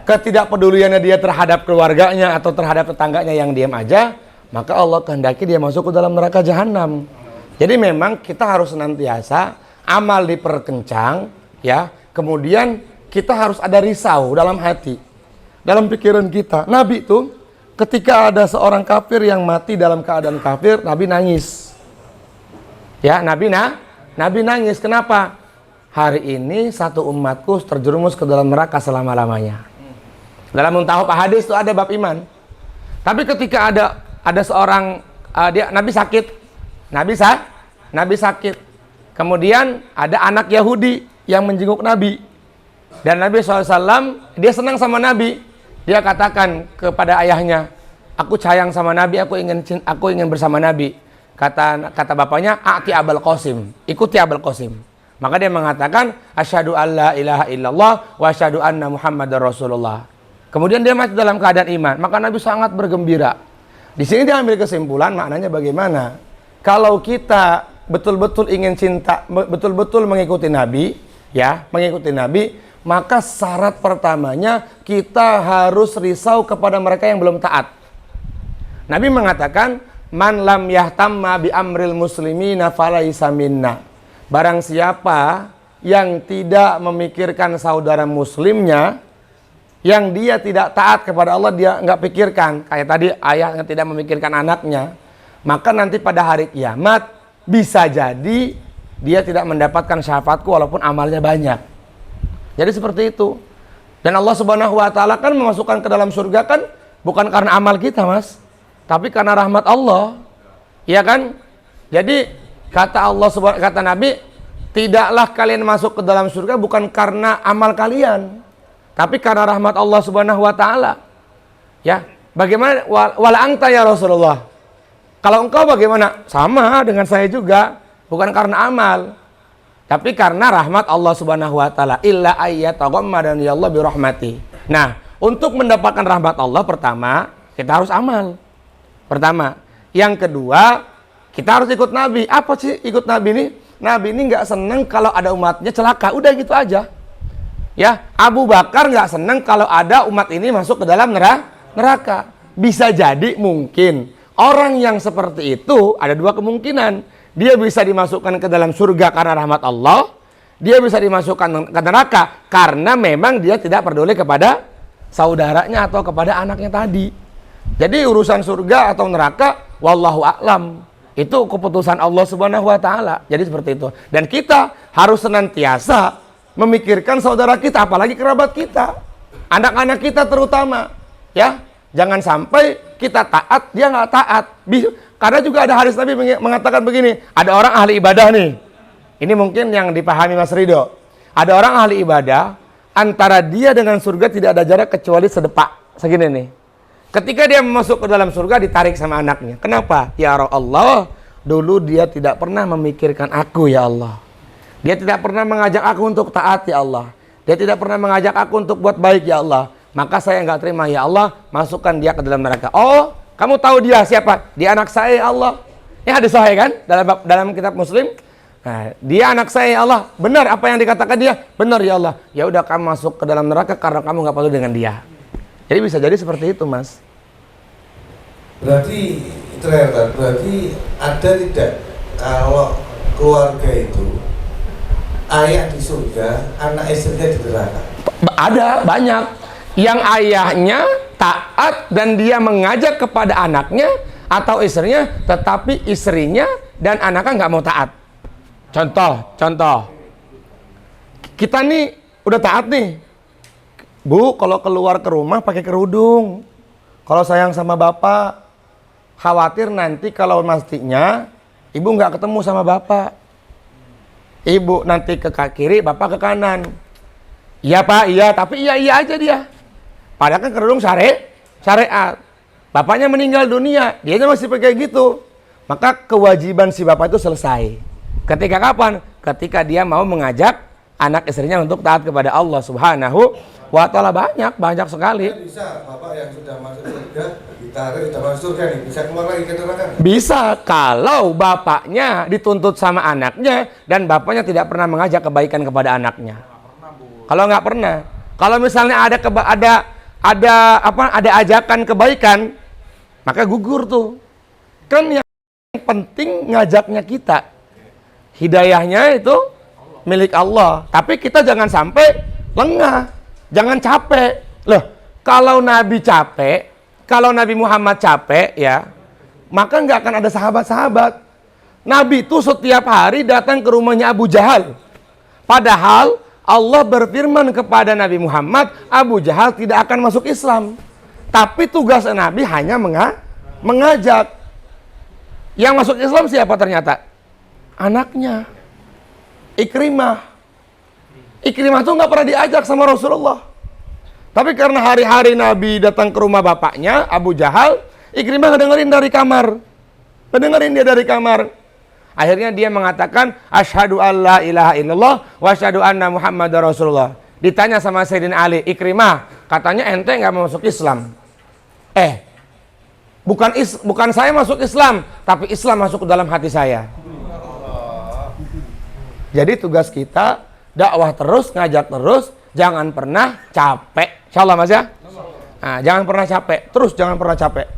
ketidakpeduliannya dia terhadap keluarganya atau terhadap tetangganya yang diam aja, maka Allah kehendaki dia masuk ke dalam neraka jahanam. Jadi memang kita harus senantiasa amal diperkencang, ya. Kemudian kita harus ada risau dalam hati, dalam pikiran kita. Nabi itu ketika ada seorang kafir yang mati dalam keadaan kafir, Nabi nangis. Ya, Nabi nangis. Kenapa? Hari ini satu umatku terjerumus ke dalam neraka selama-lamanya. Dalam muntahab hadis itu ada bab iman. Tapi ketika ada seorang Nabi sakit. Kemudian ada anak Yahudi yang menjenguk Nabi. Dan Nabi SAW, dia senang sama Nabi. Dia katakan kepada ayahnya, aku sayang sama Nabi, aku ingin bersama Nabi. Kata bapaknya, a'ti Abul Qasim, ikuti Abul Qasim. Maka dia mengatakan, asyhadu alla ilaha illallah wa asyhadu anna Muhammadar Rasulullah. Kemudian dia mati dalam keadaan iman. Maka Nabi sangat bergembira. Di sini dia ambil kesimpulan, maknanya bagaimana? Kalau kita betul-betul ingin cinta, betul-betul mengikuti Nabi, maka syarat pertamanya kita harus risau kepada mereka yang belum taat. Nabi mengatakan, man lam yahtamma bi amril muslimina falaisa minna. Barang siapa yang tidak memikirkan saudara muslimnya, yang dia tidak taat kepada Allah, dia nggak pikirkan, kayak tadi ayah yang tidak memikirkan anaknya, maka nanti pada hari kiamat bisa jadi dia tidak mendapatkan syafaatku walaupun amalnya banyak. Jadi seperti itu. Dan Allah Subhanahu wa taala kan memasukkan ke dalam surga kan bukan karena amal kita, Mas, tapi karena rahmat Allah. Iya kan? Jadi kata Nabi, tidaklah kalian masuk ke dalam surga bukan karena amal kalian, tapi karena rahmat Allah Subhanahu wa taala. Ya, bagaimana wala anta ya Rasulullah? Kalau engkau bagaimana? Sama dengan saya juga, bukan karena amal, tapi karena rahmat Allah Subhanahu wa taala. Illa ayyataghammadani Allah bi rahmati. Nah, untuk mendapatkan rahmat Allah pertama, kita harus amal. Pertama. Yang kedua, kita harus ikut Nabi. Apa sih ikut Nabi ini? Nabi ini nggak seneng kalau ada umatnya celaka. Udah gitu aja. Ya, Abu Bakar nggak seneng kalau ada umat ini masuk ke dalam neraka. Bisa jadi mungkin orang yang seperti itu ada dua kemungkinan. Dia bisa dimasukkan ke dalam surga karena rahmat Allah. Dia bisa dimasukkan ke neraka karena memang dia tidak peduli kepada saudaranya atau kepada anaknya tadi. Jadi urusan surga atau neraka, wallahu a'lam. Itu keputusan Allah Subhanahu wa taala. Jadi seperti itu. Dan kita harus senantiasa memikirkan saudara kita, apalagi kerabat kita, anak-anak kita terutama, ya. Jangan sampai kita taat, dia nggak taat. Karena juga ada hadis Nabi mengatakan begini, ada orang ahli ibadah nih. Ini mungkin yang dipahami Mas Ridho. Ada orang ahli ibadah, antara dia dengan surga tidak ada jarak kecuali sedepak, segini nih. Ketika dia masuk ke dalam surga, ditarik sama anaknya. Kenapa? Ya Allah, dulu dia tidak pernah memikirkan aku, ya Allah. Dia tidak pernah mengajak aku untuk taat, ya Allah. Dia tidak pernah mengajak aku untuk buat baik, ya Allah. Maka saya nggak terima, ya Allah, masukkan dia ke dalam neraka. Oh, kamu tahu dia siapa? Dia anak saya, ya Allah. Ini hadis sahih kan? Dalam kitab Muslim. Nah, dia anak saya, ya Allah. Benar apa yang dikatakan dia? Benar, ya Allah. Ya udah, kamu masuk ke dalam neraka karena kamu nggak peduli dengan dia. Jadi bisa jadi seperti itu, Mas. Berarti ada tidak kalau keluarga itu ayah di surga, anak istrinya di neraka? Ada banyak yang ayahnya taat dan dia mengajak kepada anaknya atau istrinya, tetapi istrinya dan anaknya nggak mau taat. Contoh, kita nih udah taat nih. Bu, kalau keluar ke rumah pakai kerudung. Kalau sayang sama bapak, khawatir nanti kalau mestinya ibu nggak ketemu sama bapak. Ibu nanti ke kiri, bapak ke kanan. Iya pak, iya, tapi iya aja dia. Padahal kan kerudung syariat. Bapaknya meninggal dunia, dia masih pakai gitu. Maka kewajiban si bapak itu selesai. Ketika kapan? Ketika dia mau mengajak anak istrinya untuk taat kepada Allah Subhanahu wa ta'ala. Banyak sekali. Bisa bapak yang sudah masuk surga, ditarik sudah masuk surga nih, bisa keluar lagi ke neraka? Bisa kalau bapaknya dituntut sama anaknya dan bapaknya tidak pernah mengajak kebaikan kepada anaknya. Kalau nggak pernah, kalau misalnya ada ajakan kebaikan, maka gugur tuh. Kan yang penting ngajaknya kita. Hidayahnya itu milik Allah. Tapi kita jangan sampai lengah, jangan capek. Loh, kalau Nabi capek, kalau Nabi Muhammad capek ya, maka nggak akan ada sahabat-sahabat. Nabi itu setiap hari datang ke rumahnya Abu Jahal. Padahal Allah berfirman kepada Nabi Muhammad, Abu Jahal tidak akan masuk Islam. Tapi tugas Nabi hanya mengajak. Yang masuk Islam siapa ternyata? Anaknya, Ikrimah. Ikrimah tuh nggak pernah diajak sama Rasulullah. Tapi karena hari-hari Nabi datang ke rumah bapaknya, Abu Jahal, Ikrimah ngedengerin dari kamar. Ngedengerin dia dari kamar. Akhirnya dia mengatakan, Asyhadu an la ilaha illallah wa asyhadu anna Muhammadar Rasulullah. Ditanya sama Sayyidina Ali, Ikrimah, katanya ente nggak mau masuk Islam. Bukan saya masuk Islam, tapi Islam masuk ke dalam hati saya. Jadi tugas kita dakwah terus, ngajak terus, jangan pernah capek. Insyaallah Mas ya. Nah, jangan pernah capek, terus jangan pernah capek.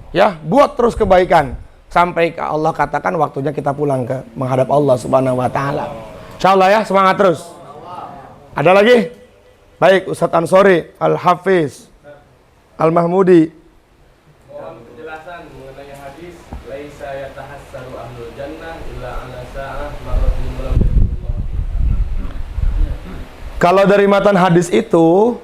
Ya, buat terus kebaikan sampai Allah katakan waktunya kita pulang ke menghadap Allah Subhanahu wa taala. Insyaallah ya, semangat terus. Ada lagi? Baik, Ustadz Ansori, Al-Hafiz, Al-Mahmudi. Mohon penjelasan mengenai hadis laisa yatahassaru ahlul jannah illa ala sa'ah maratin malam. Kalau dari matan hadis itu,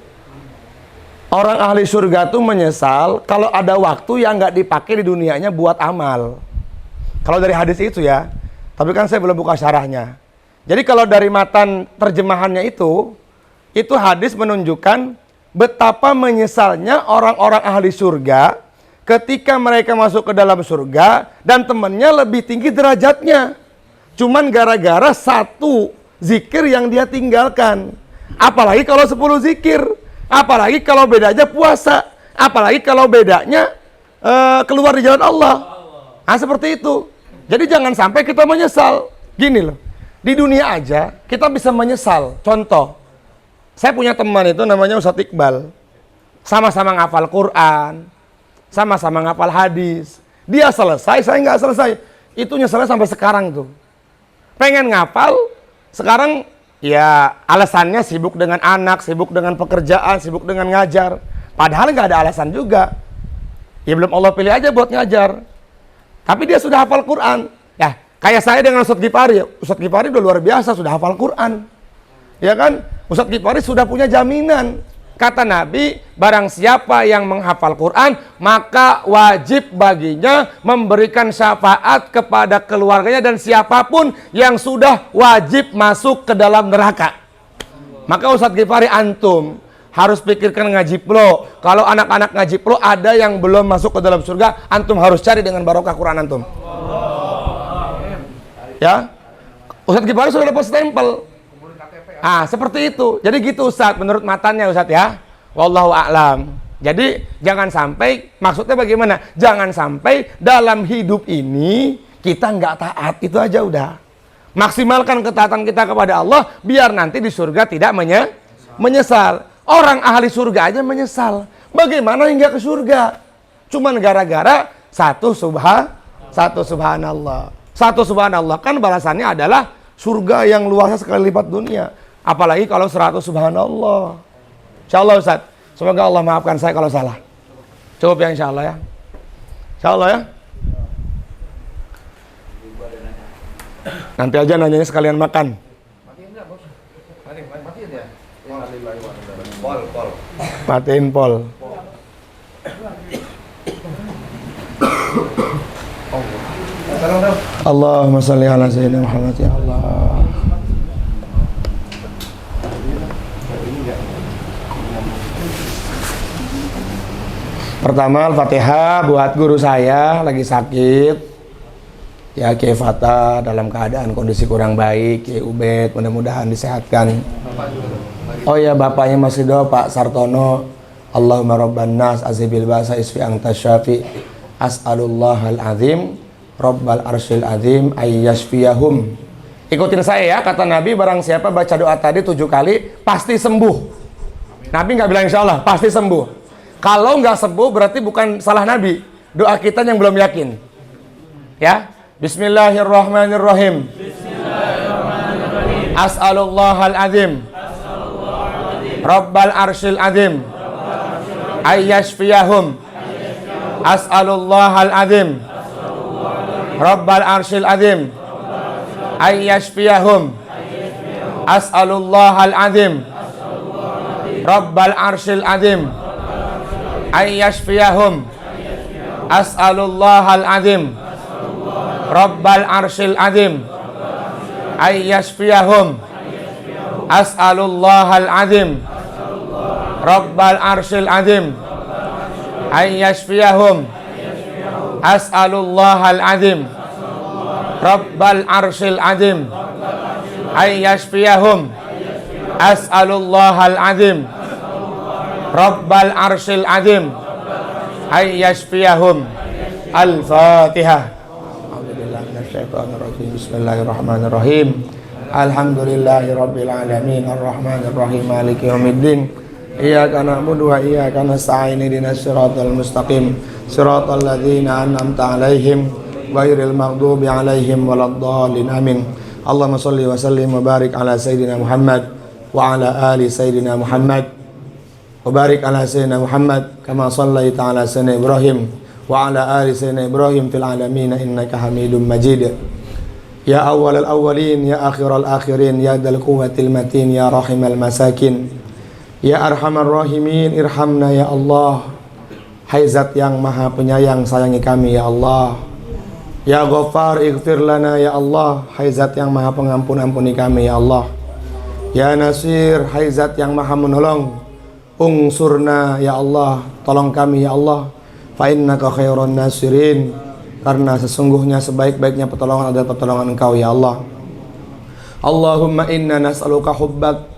orang ahli surga tuh menyesal kalau ada waktu yang nggak dipakai di dunianya buat amal. Kalau dari hadis itu ya, tapi kan saya belum buka syarahnya. Jadi kalau dari matan terjemahannya itu hadis menunjukkan betapa menyesalnya orang-orang ahli surga ketika mereka masuk ke dalam surga dan temannya lebih tinggi derajatnya. Cuman gara-gara satu zikir yang dia tinggalkan. Apalagi kalau 10 zikir. Apalagi kalau bedanya puasa. Apalagi kalau bedanya keluar di jalan Allah. Nah seperti itu. Jadi jangan sampai kita menyesal. Gini loh. Di dunia aja kita bisa menyesal. Contoh. Saya punya teman itu namanya Ustadz Iqbal. Sama-sama ngafal Quran. Sama-sama ngafal hadis. Dia selesai, saya nggak selesai. Itu nyeselnya sampai sekarang tuh. Pengen ngafal, sekarang ya alasannya sibuk dengan anak, sibuk dengan pekerjaan, sibuk dengan ngajar. Padahal nggak ada alasan juga. Ya belum Allah pilih aja buat ngajar. Tapi dia sudah hafal Quran. Ya kayak saya dengan Ustadz Gifari. Ustadz Gifari udah luar biasa, sudah hafal Quran. Ya kan? Ustadz Gifari sudah punya jaminan. Kata Nabi, barang siapa yang menghafal Quran, maka wajib baginya memberikan syafaat kepada keluarganya dan siapapun yang sudah wajib masuk ke dalam neraka. Maka Ustadz Gifari antum harus pikirkan ngaji pro. Kalau anak-anak ngaji pro ada yang belum masuk ke dalam surga, antum harus cari dengan barokah Quran antum. Ya, Ustadz Gifari sudah dapat stempel. Ah, seperti itu. Jadi gitu Ustadz, menurut matanya Ustadz ya. Wallahu a'lam. Jadi jangan sampai, maksudnya bagaimana? Jangan sampai dalam hidup ini kita nggak taat, itu aja udah. Maksimalkan ketaatan kita kepada Allah, biar nanti di surga tidak menyesal. Orang ahli surga aja menyesal. Bagaimana hingga ke surga? Cuman gara-gara satu subhanallah. Satu subhanallah kan balasannya adalah surga yang luasnya sekali lipat dunia. Apalagi kalau 100 subhanallah. Insyaallah Ustaz. Semoga Allah maafkan saya kalau salah. Cukup ya insyaallah ya. Insyaallah ya. Nanti aja nanyanya sekalian makan. Matiin ya. Pol. Matiin pol. Allahumma sholli ala sayyidina Muhammad ya Allah. Pertama Al-Fatihah buat guru saya lagi sakit. Ya Kiai Fatah dalam keadaan kondisi kurang baik, Kiai Ubed mudah-mudahan disehatkan. Oh ya bapaknya masih doa Pak Sartono. Allahumma rabban nas azibil ba'sa isfi anta syafi as'alullahal azim rabbal arsyil azim ayyashfiyahum. Ikutin saya ya, kata Nabi barang siapa baca doa tadi 7 kali pasti sembuh. Nabi nggak bilang insya Allah pasti sembuh. Kalau nggak sembuh berarti bukan salah Nabi, doa kita yang belum yakin. Ya, Bismillahirrahmanirrahim. As'alullahal azim rabbal arsyil azim ayyashfiyahum. As'alullahal azim rabbal arsyil azim ayyashfiyahum. As'alullahal azim rabbal arsyil azim ayyashfiyahum. As'alullahal azim rabbal arsyil azim ayyashfiyahum. As'alullahal azim rabbal arsyil azim ayyashfiyahum. As'alullahal azim rabbal arsyil azim ayyashfiyahum. As'alullahal azim rabbal arsyil azim ayyashfiyahum. Al-Fatihah. A'udzubillahi minasyaitonir rajim. Bismillahirrahmanirrahim. Alhamdulillahirabbil alamin arrahmanir rahim maliki yaumiddin. Iyyaka na'budu wa iyyaka nasta'in ihdinas siratal mustaqim siratal ladzina an'amta 'alaihim ghairil maghdubi 'alaihim waladdallin amin. Allahumma shalli wa sallim wa barik ala sayyidina Muhammad wa ala ali sayyidina Muhammad wa barik ala sayyidina Muhammad kama shallaita ala sayyidina Ibrahim wa ala ali sayyidina Ibrahim fil alamin innaka Hamidum Majid. Ya awwalal awwalin ya akhiral akhirin ya dzal quwwatil matin ya rahimal masakin. Ya arhamar rahimin irhamna ya Allah. Hai zat yang maha penyayang sayangi kami ya Allah. Ya Ghaffar ighfir lana ya Allah. Hai zat yang maha pengampun ampuni kami ya Allah. Ya Nasir hai zat yang maha menolong ungsurna ya Allah, tolong kami ya Allah. Fa innaka khairun nasirin, karena sesungguhnya sebaik-baiknya pertolongan adalah pertolongan Engkau ya Allah. Allahumma inna nas'aluka hubbak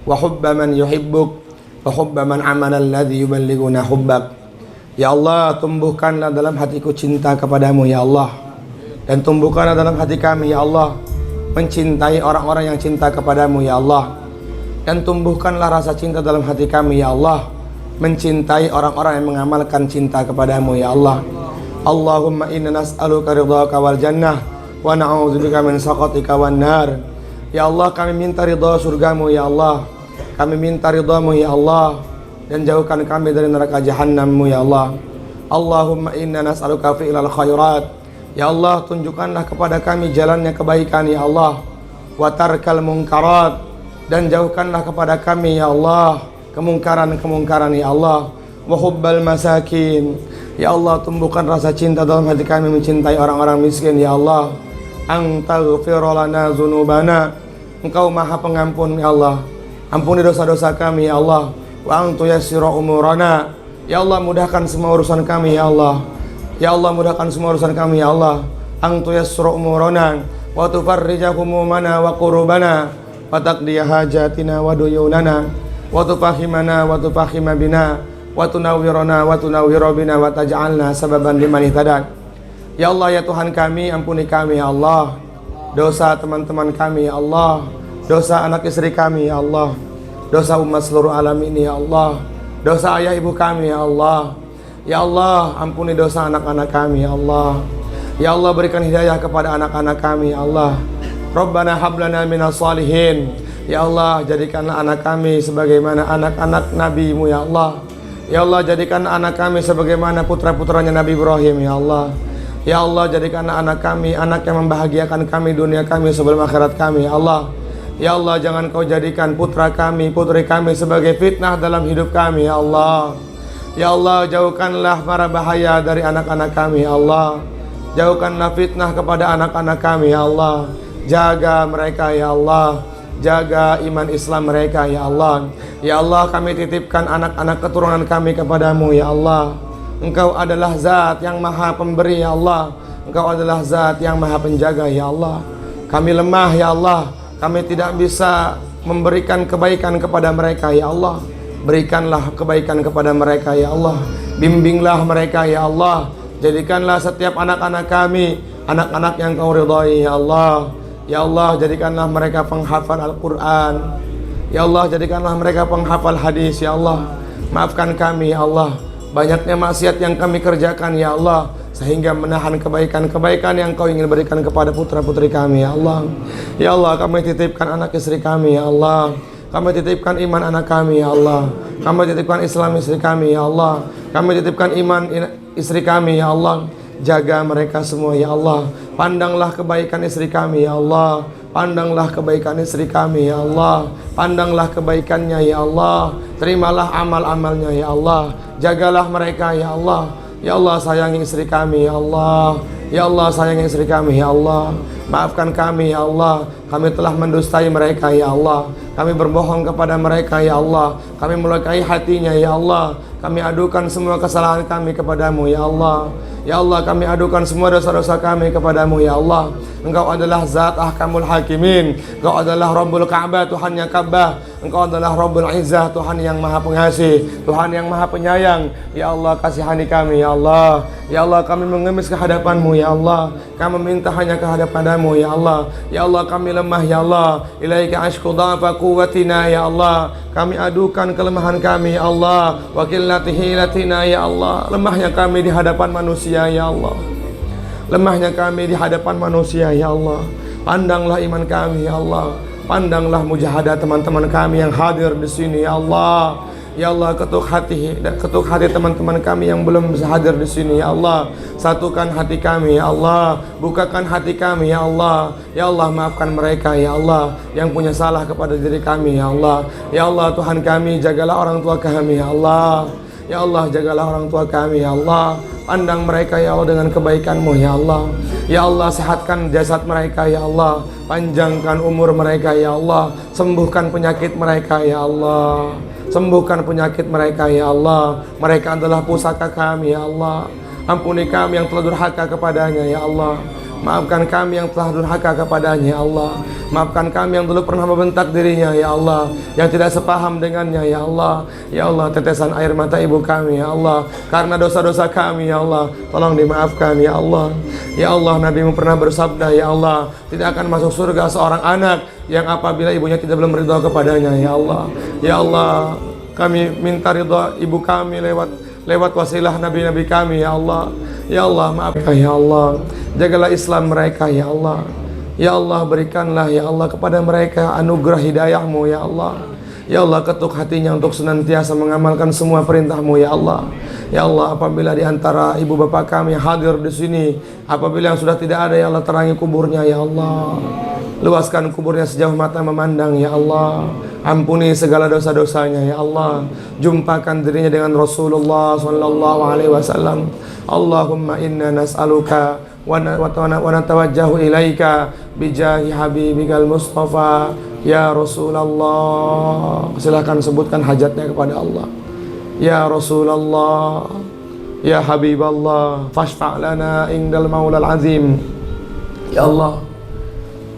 wa hubba man yuhibbuk wa hubba man amana alladhi yuballighuna hubbak. Ya Allah, tumbuhkanlah dalam hatiku cinta kepadamu ya Allah, dan tumbuhkanlah dalam hati kami ya Allah mencintai orang-orang yang cinta kepadamu ya Allah, dan tumbuhkanlah rasa cinta dalam hati kami ya Allah mencintai orang-orang yang mengamalkan cinta kepadamu ya Allah. Allahumma inna nas'aluka ridhaka wal jannah wa na'udzubika min sakhatika wan nar. Ya Allah, kami minta ridha surgamu ya Allah, kami minta ridhamu ya Allah, dan jauhkan kami dari neraka jahannammu ya Allah. Allahumma inna nas'aluka fi'lal khairat. Ya Allah, tunjukkanlah kepada kami jalannya kebaikan ya Allah, wa tarkal munkarat, dan jauhkanlah kepada kami ya Allah kemungkaran-kemungkaran ya Allah, wa hubbal masakin. Ya Allah, tumbuhkan rasa cinta dalam hati kami mencintai orang-orang miskin ya Allah. Antaghfira lana dzunubana, Engkau maha pengampun ya Allah, ampuni dosa-dosa kami ya Allah. Wa antuyassira umurana, ya Allah mudahkan semua urusan kami ya Allah. Ya Allah, mudahkan semua urusan kami ya Allah. Antuyassira umurana wa tufarrija humumana wa qurubana wa taqdiya hajatina wa duyunana wa tufahimana wa tufahima bina wa tunawwirana wa tunawwira bina wa taj'alna sababan liman ihtada. Ya Allah, ya Tuhan kami, ampuni kami ya Allah, dosa teman-teman kami ya Allah, dosa anak istri kami ya Allah, dosa umat seluruh alam ini ya Allah, dosa ayah ibu kami ya Allah. Ya Allah, ampuni dosa anak-anak kami ya Allah. Ya Allah, berikan hidayah kepada anak-anak kami ya Allah. Rabbana hablana minas salihin. Ya Allah, jadikanlah anak kami sebagaimana anak-anak Nabi-Mu ya Allah. Ya Allah, jadikanlah anak kami sebagaimana putra-putranya Nabi Ibrahim ya Allah. Ya Allah, jadikanlah anak kami anak yang membahagiakan kami dunia kami sebelum akhirat kami ya Allah. Ya Allah, jangan Kau jadikan putra kami, putri kami sebagai fitnah dalam hidup kami, ya Allah. Ya Allah, jauhkanlah mara bahaya dari anak-anak kami, ya Allah. Jauhkanlah fitnah kepada anak-anak kami, ya Allah. Jaga mereka, ya Allah. Jaga iman Islam mereka, ya Allah. Ya Allah, kami titipkan anak-anak keturunan kami kepadamu, ya Allah. Engkau adalah zat yang maha pemberi, ya Allah. Engkau adalah zat yang maha penjaga, ya Allah. Kami lemah, ya Allah. Kami tidak bisa memberikan kebaikan kepada mereka, ya Allah. Berikanlah kebaikan kepada mereka, ya Allah. Bimbinglah mereka, ya Allah. Jadikanlah setiap anak-anak kami anak-anak yang Kau ridhai, ya Allah. Ya Allah, jadikanlah mereka penghafal Al-Quran. Ya Allah, jadikanlah mereka penghafal hadis, ya Allah. Maafkan kami, ya Allah. Banyaknya maksiat yang kami kerjakan, ya Allah, sehingga menahan kebaikan-kebaikan yang Kau ingin berikan kepada putra-putri kami, ya Allah. Ya Allah, kami titipkan anak istri kami, ya Allah. Kami titipkan iman anak kami, ya Allah. Kami titipkan Islam istri kami, ya Allah. Kami titipkan iman istri kami, ya Allah. Jaga mereka semua, ya Allah. Pandanglah kebaikan istri kami, ya Allah. Pandanglah kebaikan istri kami, ya Allah. Pandanglah kebaikannya, ya Allah. Terimalah amal-amalnya, ya Allah. Jagalah mereka, ya Allah. Ya Allah, sayangi istri kami, ya Allah. Ya Allah, sayangi istri kami, ya Allah. Maafkan kami, ya Allah. Kami telah mendustai mereka, ya Allah. Kami berbohong kepada mereka, ya Allah. Kami melukai hatinya, ya Allah. Kami adukan semua kesalahan kami kepadamu, ya Allah. Ya Allah, kami adukan semua dosa-dosa kami kepadamu, ya Allah. Engkau adalah zat ahkamul hakimin. Engkau adalah Rabbul Ka'bah, Tuhannya Ka'bah. Engkau adalah Rabbul Izzah, Tuhan yang maha pengasih, Tuhan yang maha penyayang. Ya Allah, kasihani kami, ya Allah. Ya Allah, kami mengemis ke hadapan-Mu, ya Allah. Kami meminta hanya ke hadapan-Mu, ya Allah. Ya Allah, kami lemah, ya Allah. Ilaika ashku dha'fa quwwatina, ya Allah. Kami adukan kelemahan kami, ya Allah. Wa qillati hilatina, ya Allah. Lemahnya kami di hadapan manusia, ya Allah. Lemahnya kami di hadapan manusia, ya Allah. Pandanglah iman kami, ya Allah. Pandanglah mujahadah teman-teman kami yang hadir di sini, ya Allah. Ya Allah, ketuk hati teman-teman kami yang belum bisa hadir di sini, ya Allah. Satukan hati kami, ya Allah. Bukakan hati kami, ya Allah. Ya Allah, maafkan mereka, ya Allah, yang punya salah kepada diri kami, ya Allah. Ya Allah, Tuhan kami, jagalah orang tua kami, ya Allah. Ya Allah, jagalah orang tua kami, ya Allah. Pandang mereka, ya Allah, dengan kebaikan-Mu, ya Allah. Ya Allah, sehatkan jasad mereka, ya Allah. Panjangkan umur mereka, ya Allah. Sembuhkan penyakit mereka, ya Allah. Sembuhkan penyakit mereka, ya Allah. Mereka adalah pusaka kami, ya Allah. Ampuni kami yang telah durhaka kepadanya, ya Allah. Maafkan kami yang telah durhaka kepadanya, ya Allah. Maafkan kami yang dulu pernah membentak dirinya, ya Allah, yang tidak sepaham dengannya, ya Allah. Ya Allah, tetesan air mata ibu kami, ya Allah, karena dosa-dosa kami, ya Allah, tolong dimaafkan, ya Allah. Ya Allah, Nabi-Mu pernah bersabda, ya Allah, tidak akan masuk surga seorang anak yang apabila ibunya tidak belum ridha kepadanya, ya Allah. Ya Allah, kami minta ridha ibu kami lewat wasilah nabi-nabi kami, ya Allah. Ya Allah, maafkan, ya Allah. Jagalah Islam mereka, ya Allah. Ya Allah, berikanlah, ya Allah, kepada mereka anugerah hidayah-Mu, ya Allah. Ya Allah, ketuk hatinya untuk senantiasa mengamalkan semua perintah-Mu, ya Allah. Ya Allah, apabila di antara ibu bapak kami yang hadir di sini, apabila yang sudah tidak ada, ya Allah, terangi kuburnya, ya Allah. Luaskan kuburnya sejauh mata memandang, ya Allah. Ampuni segala dosa-dosanya, ya Allah. Jumpakan dirinya dengan Rasulullah sallallahu alaihi wasallam. Allahumma inna nas'aluka wa natawajjahu ilaika bijahi habibikal Mustafa ya Rasulullah. Silakan sebutkan hajatnya kepada Allah. Ya Rasulullah, ya Habiballah, fashfa' lana indal maulal azim. Ya Allah,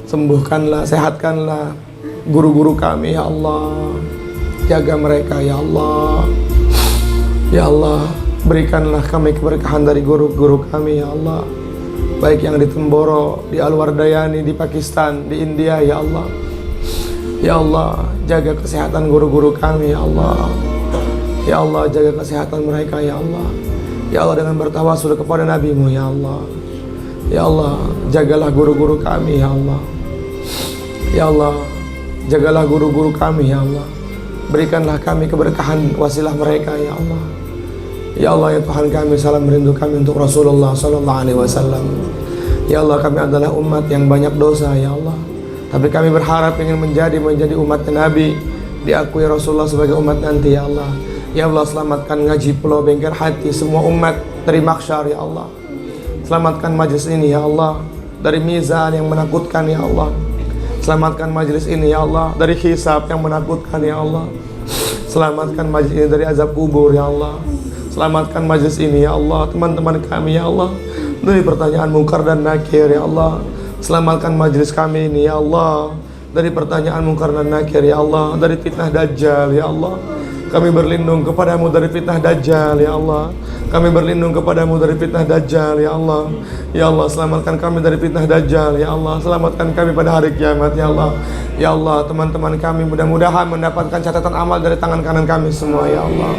sembuhkanlah, sehatkanlah guru-guru kami, ya Allah. Jaga mereka, ya Allah. Ya Allah, berikanlah kami keberkahan dari guru-guru kami, ya Allah. Baik yang di Temboro, di Alwardayani, di Pakistan, di India, ya Allah. Ya Allah, jaga kesehatan guru-guru kami, ya Allah. Ya Allah, jaga kesehatan mereka, ya Allah. Ya Allah, dengan bertawasul kepada Nabi-Mu, ya Allah. Ya Allah, jagalah guru-guru kami, ya Allah. Ya Allah, jagalah guru-guru kami, ya Allah. Berikanlah kami keberkahan wasilah mereka, ya Allah. Ya Allah, ya Tuhan kami, salam rindu kami untuk Rasulullah sallallahu alaihi wasallam. Ya Allah, kami adalah umat yang banyak dosa, ya Allah. Tapi kami berharap ingin menjadi umat Nabi, diakui Rasulullah sebagai umat nanti ya Allah. Ya Allah, selamatkan Ngaji Pulau Bengkel Hati semua umat dari mahsyar ya Allah. Selamatkan majelis ini ya Allah dari mizan yang menakutkan ya Allah. Selamatkan majelis ini ya Allah dari hisab yang menakutkan ya Allah. Selamatkan majelis ini dari azab kubur ya Allah. Selamatkan majelis ini ya Allah, teman-teman kami ya Allah, dari pertanyaan mungkar dan nakir ya Allah. Selamatkan majelis kami ini ya Allah dari pertanyaan mungkar dan nakir ya Allah, dari fitnah dajjal ya Allah. Kami berlindung kepadamu dari fitnah dajjal ya Allah. Kami berlindung kepadamu dari fitnah dajjal ya Allah. Ya Allah, selamatkan kami dari fitnah dajjal ya Allah. Selamatkan kami pada hari kiamat ya Allah. Ya Allah, teman-teman kami mudah-mudahan mendapatkan catatan amal dari tangan kanan kami semua ya Allah.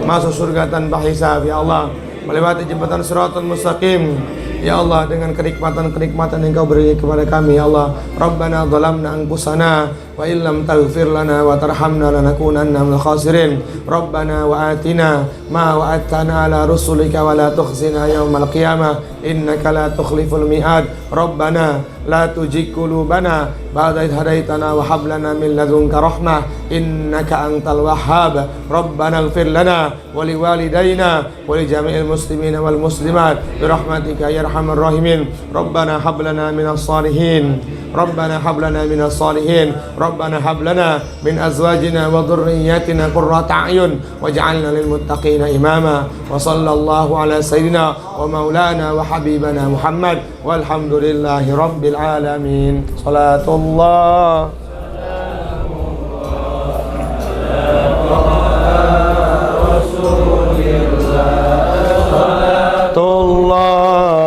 Masuk surga tanpa hisab ya Allah, melewati jembatan Shiratal Mustaqim ya Allah, dengan kenikmatan-kenikmatan yang Kau beri kepada kami ya Allah. Rabbana zalamna anfusana wa illam taghfir lana wa tarhamna lanakunanna minal khasirin. Rabbana wa atina ma wa'adtana ala rusulika wa la tukhzina yawmal qiyamah innaka la tukhliful mi'ad. Rabbana la tujigh qulubana ba'da idh hadaitana wa hab lana min ladunka rahmah innaka antal wahhab. Rabbana ighfir lana wa liwalidayna wa li jami'il muslimina wal muslimat bi rahmatika ya arhamar rahimin. Rabbana hab lana minas salihin. Rabbana hab lana minas salihin. Rabbana hab lana min azwajina wa dhurriyyatina qurrata a'yun waj'alna lil muttaqina imama. Wa sallallahu ala sayyidina wa maulana wa habibana Muhammad walhamdulillahi rabbil alamin. Salatullah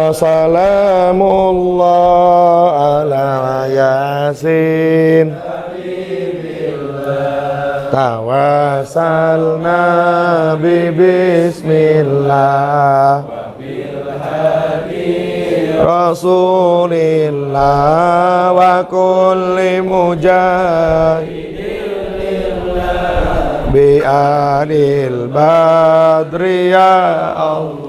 salamullah ala yasin tawassalna bi bismillah Rasulillah wa kulli mujahidin bi adil badri ya Allah.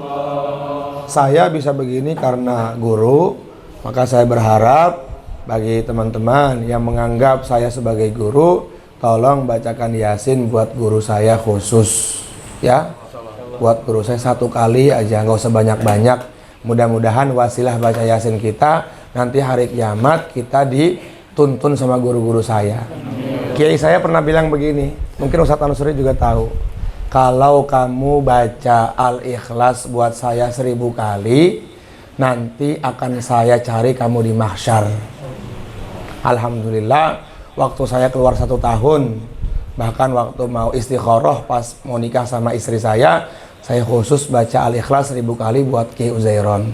Saya bisa begini karena guru, maka saya berharap bagi teman-teman yang menganggap saya sebagai guru, tolong bacakan Yasin buat guru saya khusus ya. Buat guru saya 1 kali aja, nggak usah banyak-banyak. Mudah-mudahan wasilah baca Yasin kita, nanti hari kiamat kita dituntun sama guru-guru saya. Kiai saya pernah bilang begini, mungkin Ustadz Ansuri juga tahu. Kalau kamu baca Al-Ikhlas buat saya 1000 kali, nanti akan saya cari kamu di mahsyar. Alhamdulillah, waktu saya keluar 1 tahun, bahkan waktu mau istikharah pas mau nikah sama istri saya khusus baca Al-Ikhlas 1000 kali buat Ki Uzairon.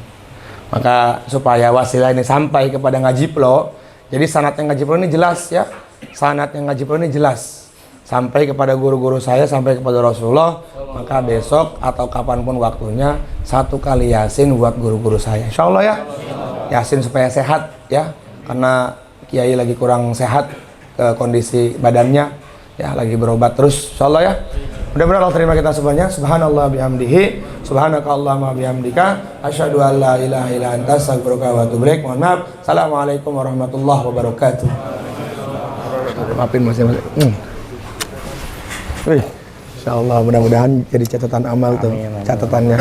Maka supaya wasilah ini sampai kepada Ngaji Pulau, jadi sanadnya Ngaji Pulau ini jelas ya. Sanadnya Ngaji Pulau ini jelas sampai kepada guru-guru saya, sampai kepada Rasulullah. Maka besok atau kapanpun waktunya 1 kali Yasin buat guru-guru saya, insya Allah ya. Yasin supaya sehat ya, karena Kiai lagi kurang sehat kondisi badannya ya, lagi berobat terus, insya Allah ya. Mudah-mudahan Allah terima kita semuanya. Subhanallah bihamdihi, subhanakallahumma bihamdika, asyhadu an la ilaha illa anta, astaghfiruka wa atubu ilaik. Mohon maaf. Assalamualaikum warahmatullahi wabarakatuh. Maafin masing-masing. Insya Allah mudah-mudahan jadi catatan amal tuh, catatannya.